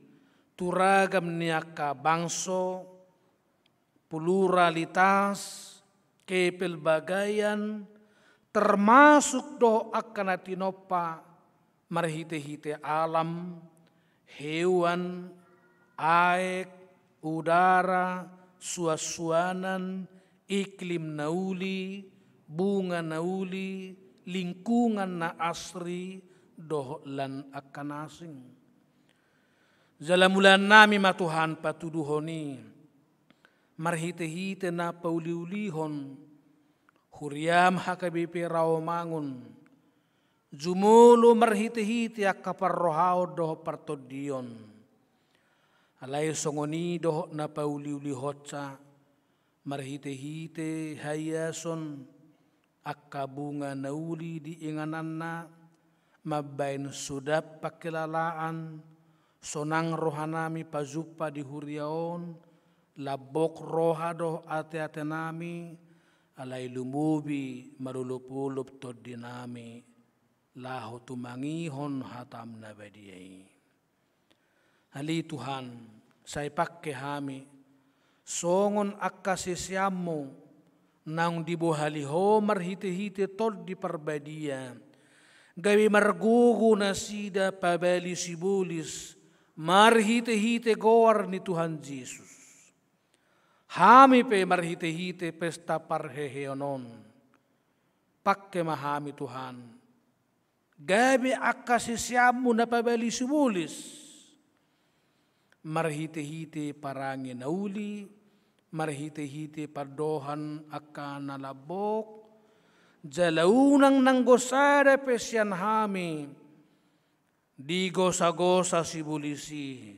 Turagam niaka bangso, pluralitas, kepelbagaian, termasuk do akan natinopa marhite-hite alam, hewan, aek, udara, suasuanan, iklim nauli, bunga nauli, lingkungan na asri, dohlan akan asing. Jalamulan nami matuhan patuduhoni, marhite-hite na pauliulihon, huriam hakabipi rawamangun, jumulo marhite-hite akaparrohao doh partodion. Alay songoni doh na pauliulihotsa, marhite-hite hayason, akabunga nauli di ingananna, mabain sudap pakilalaan, sonang rohanami pazupa di huriaon, labok roha doh ate-ate nami, alay lumubi marulup-ulup to dinami, laho tumangihon hatam na badiyay. Hali Tuhan, say pakke hami, songon akasisyamu, nang dibuhaliho marhite-hite tod di parbadia, gawi margugu na sida pabali sibulis, marhite-hite goar ni Tuhan Yesus. Hami pe marhite-hite pesta parheheonon. Pakke mahami Tuhan. Gabi akasisyamu na pabali subulis. Marhite-hite parangi nauli, marhite-hite pardohan akan nalabok, jalaunang nanggosada pesyan hami, di gosa-gosa sibulisi,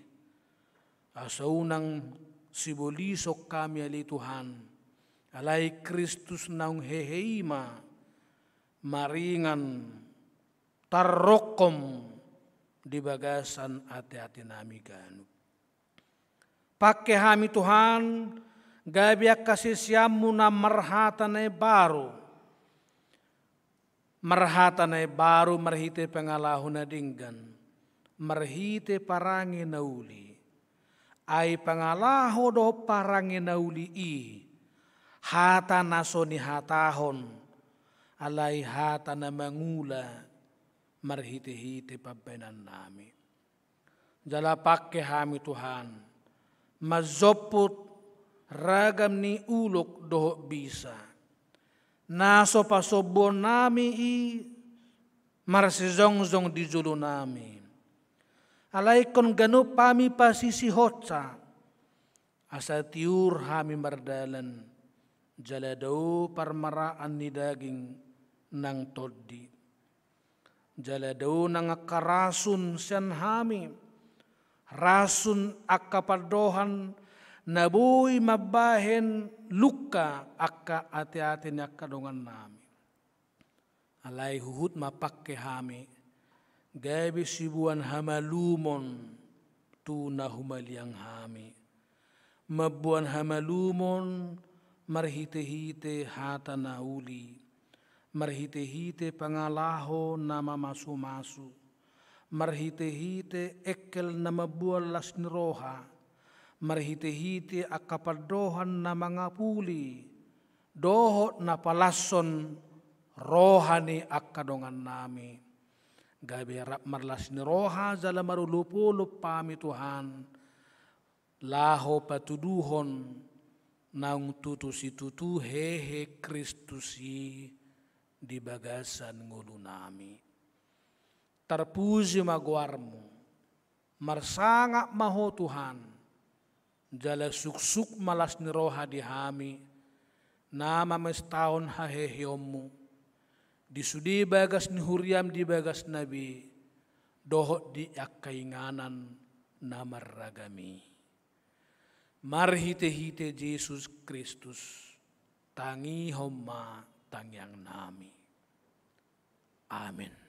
asaunang sibulisok kami ali Tuhan, alay Kristus naung heheima, maringan, tarrokom, di bagasan ati-ati nami ganub. Pakai hami Tuhan, gabiak kasih siamu na marhatanay baru. Marhatanay baru marhite pangalahon na dinggan. Marhite parangi nauli. Ay pangalaho do parangi nauli i. Hata naso ni hatahon. Alay hata na mangula. Marhite-hite pabenan nami. Jala pakai hami Tuhan. Mazoput ragam ni ulok doho bisa. Naso pasobon nami i marsizong-zong di julo nami. Alay kon gano pami pasisihotsa. Asa tiur hami mardalan. Jaladaw parmaraan ni daging nang toddi. Jaladaw nang karasun siyan hami. Rasun akapardohan nabuy mabahen luka akka ati-ati ni akadongan nami. Alay huhut mapakke hami. Gabi sibuan hamalumon tu na humaliang hami. Mabuan hamalumon marhite-hite hata na uli. Marhite-hite pangalaho na mamasu-masu. Marhite-hite ekel na mabualas ni roha, marhite-hite akapardohan na mga puli, dohot na palason roha ni akadongan nami. Gabi rap marlas ni roha jala marulupulup pami Tuhan, laho patuduhon naung tutu hehe Kristusi di bagasan ngulu nami. Terpuji magwarmu, marsanga maho Tuhan, jala suksuk malas ni roha di hami, nama mestahun hahehyomu, disudi bagas ni huriam di bagas nabi, dohot di akainganan namarragami. Marhite-hite Yesus Kristus, tangi homa tangyang nami. Amin.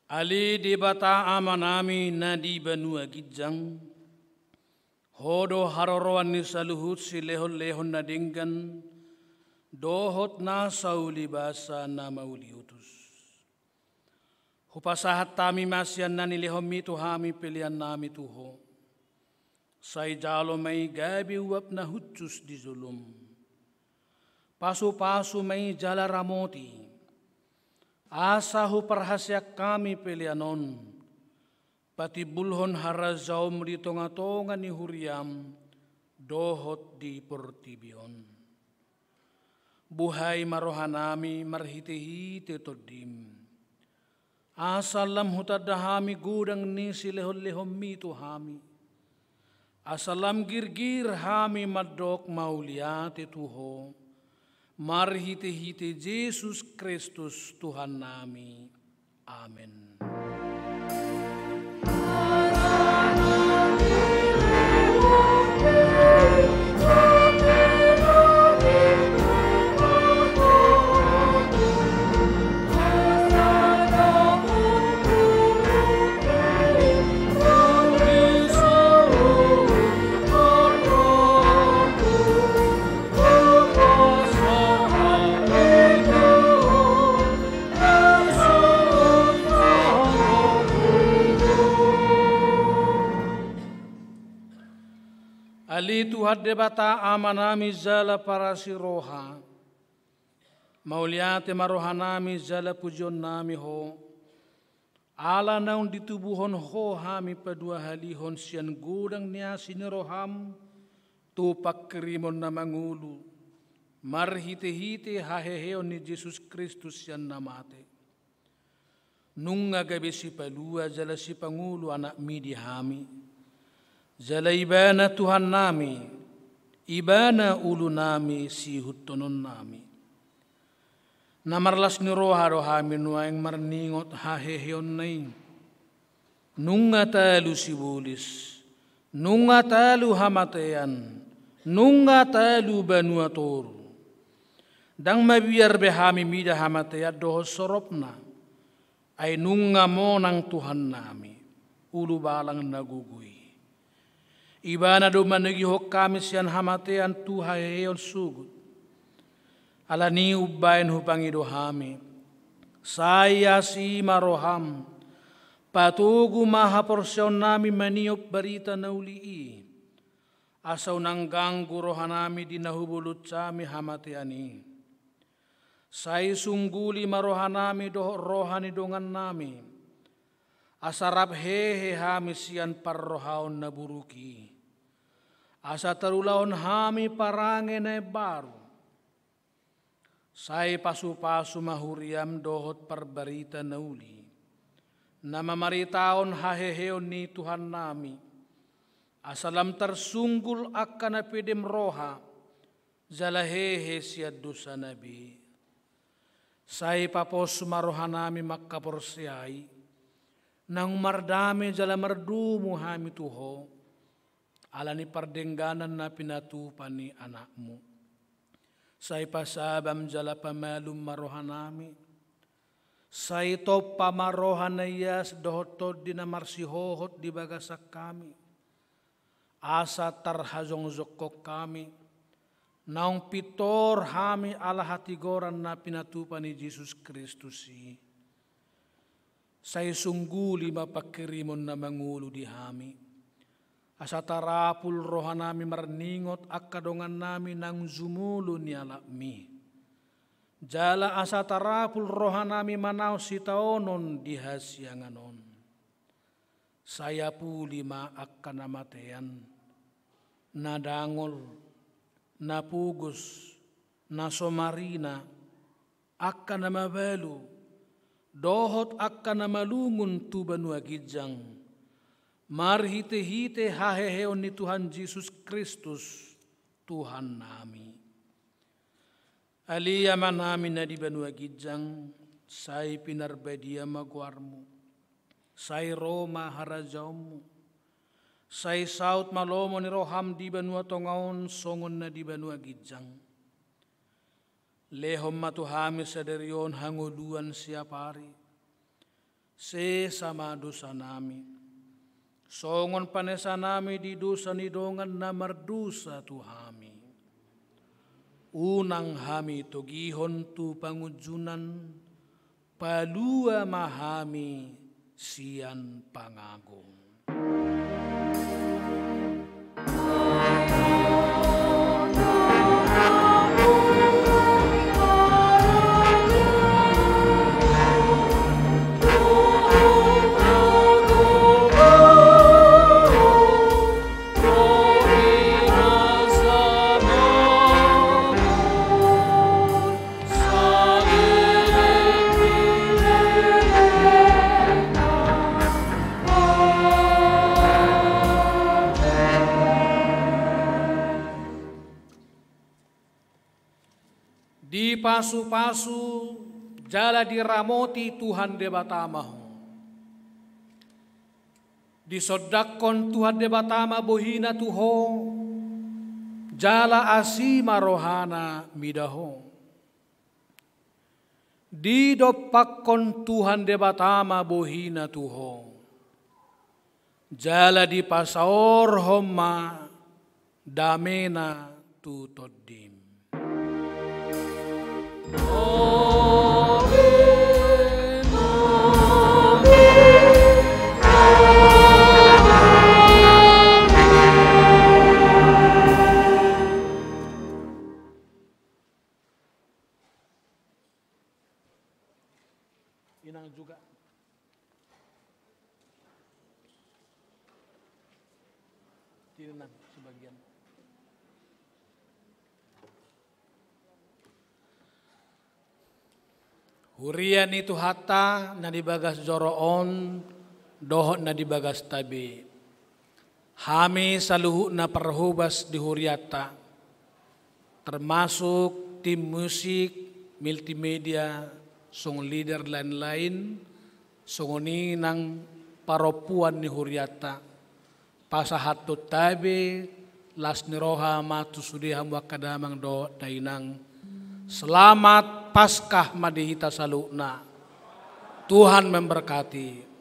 Ali di bata amanami nadi banua gijang. Hodo haroroan ni saluhut si lehon-lehon nadinggan. Dohot na sauli basa na mauli utus. Hupasahat tami masyan na nilihom itu hami pilihan nami tuho. Say jalo may gabi uap na hutsus di zulum. Pasu-pasu may jala ramoti. Asa hu perhasyak kami pilihanon. Pati bulhon harazaum di tonga-tonga ni huriam. Dohot di portibion. Buhay marohanami marhiti-hiti todim. Asalam hutadahami gudang ni silehon-lehon mito hami. Asalam girgir hami madok mauliati tuho. Marhiti-hiti Yesus Kristus Tuhan nami. Amin. Ali Tuhan debata amanami zala para siroha. Mauliate marohanami zala pujon nami ho. Ala naun ditubuhon ho hami padua halihon sian gudang niya siniroham. Tupak kerimon na mangulu. Marhite-hite haheheon ni Jesus Kristus sian namate. Nunga gabi si palua zala si pangulu anak midi hami. Zala ibana Tuhan nami, ibana ulu nami si hutonon nami. Namarlas ni roha rohami nuaing marningot haheheon naing. Nunga talu si bulis, nunga talu hamatean, nunga talu banua toru. Dang mabiar behami mida hamatea doho soropna, ay nunga monang Tuhan nami, ulu balang nagugui. Ibana do managihok kami siyan hamatean tuhaheon sugut. Ala ni ubayin hupangido hami. Saya si maroham. Patugu maha porsyon nami maniop barita na ulii. Asaw nang ganggu rohanami di nahubulut sami hamateani. Say sungguli marohanami do rohani dongan nami. Asarap hehe hami siyan parrohaon na buruki. Asa tarulaon hami parange na baru. Say pasu-pasu mahuriam dohot parbarita na uli. Na mamaritaon haheheon ni Tuhan nami. Asalam tersunggul akan apidem roha. Zalahehe siya dosa nabi. Say papos marohanami makkaporsyai. Nang mardami jala mardumu hami tuho. Ala ni pardengganan na pinatupan ni anakmu. Say pasabam jala pamalum marohanami. Say top pamarohan na iyas dohotod di na marsihohot di bagasak kami. Asa tarhazong zokok kami. Naung pitor hami ala hatigoran na pinatupan ni Jesus Kristus si. Say sungguli mapakirimon na mangulu di hami. Asa tarapul rohanami marningot akadongan nami nang zumulo ni alakmi. Jala asa tarapul rohanami manaw sitaonon di hasyanganon. Saya puli ma akan namatean. Nadangol, napugus, nasomarina, akan namabalu. Dohot akan namalungun tubanua gijang. Marhite-hite haheheon ni Tuhan Yesus Kristus, Tuhan nami. Aliyaman nami na di banua gijang, say pinarbadia magwarmu, say Roma harazawmu, say saut malomo ni roham di banua tongaon songon na di banua gijang. Lehom matuhami sa derion hanguluan siapari. sesama dosa nami. Songon panesa nami di dosa nidongan namar dosa Tuhami. Unang hami togihon tu pangujunan, palua mahami sian pangagong. Di pasu-pasu jala diramoti Tuhan debatamahu. Disodakon Tuhan debatama bohina tuho, jala asima rohana midaho. Didopakon Tuhan debatama bohina tuho, jala di pasaor homa damena tutodim. Inang juga. Tinang sebagian. Hurian itu hatta na dibagas joroon, dohot na dibagas tabi. Hami saluhu na perhubas di huriata, termasuk tim musik, multimedia, song leader lain-lain, songoni nang paropuan ni huriata. Pasahatut tabi, las niroha matu sudiham wakadamang dohot dainang. Selamat Paskah madihita salukna. Tuhan memberkati.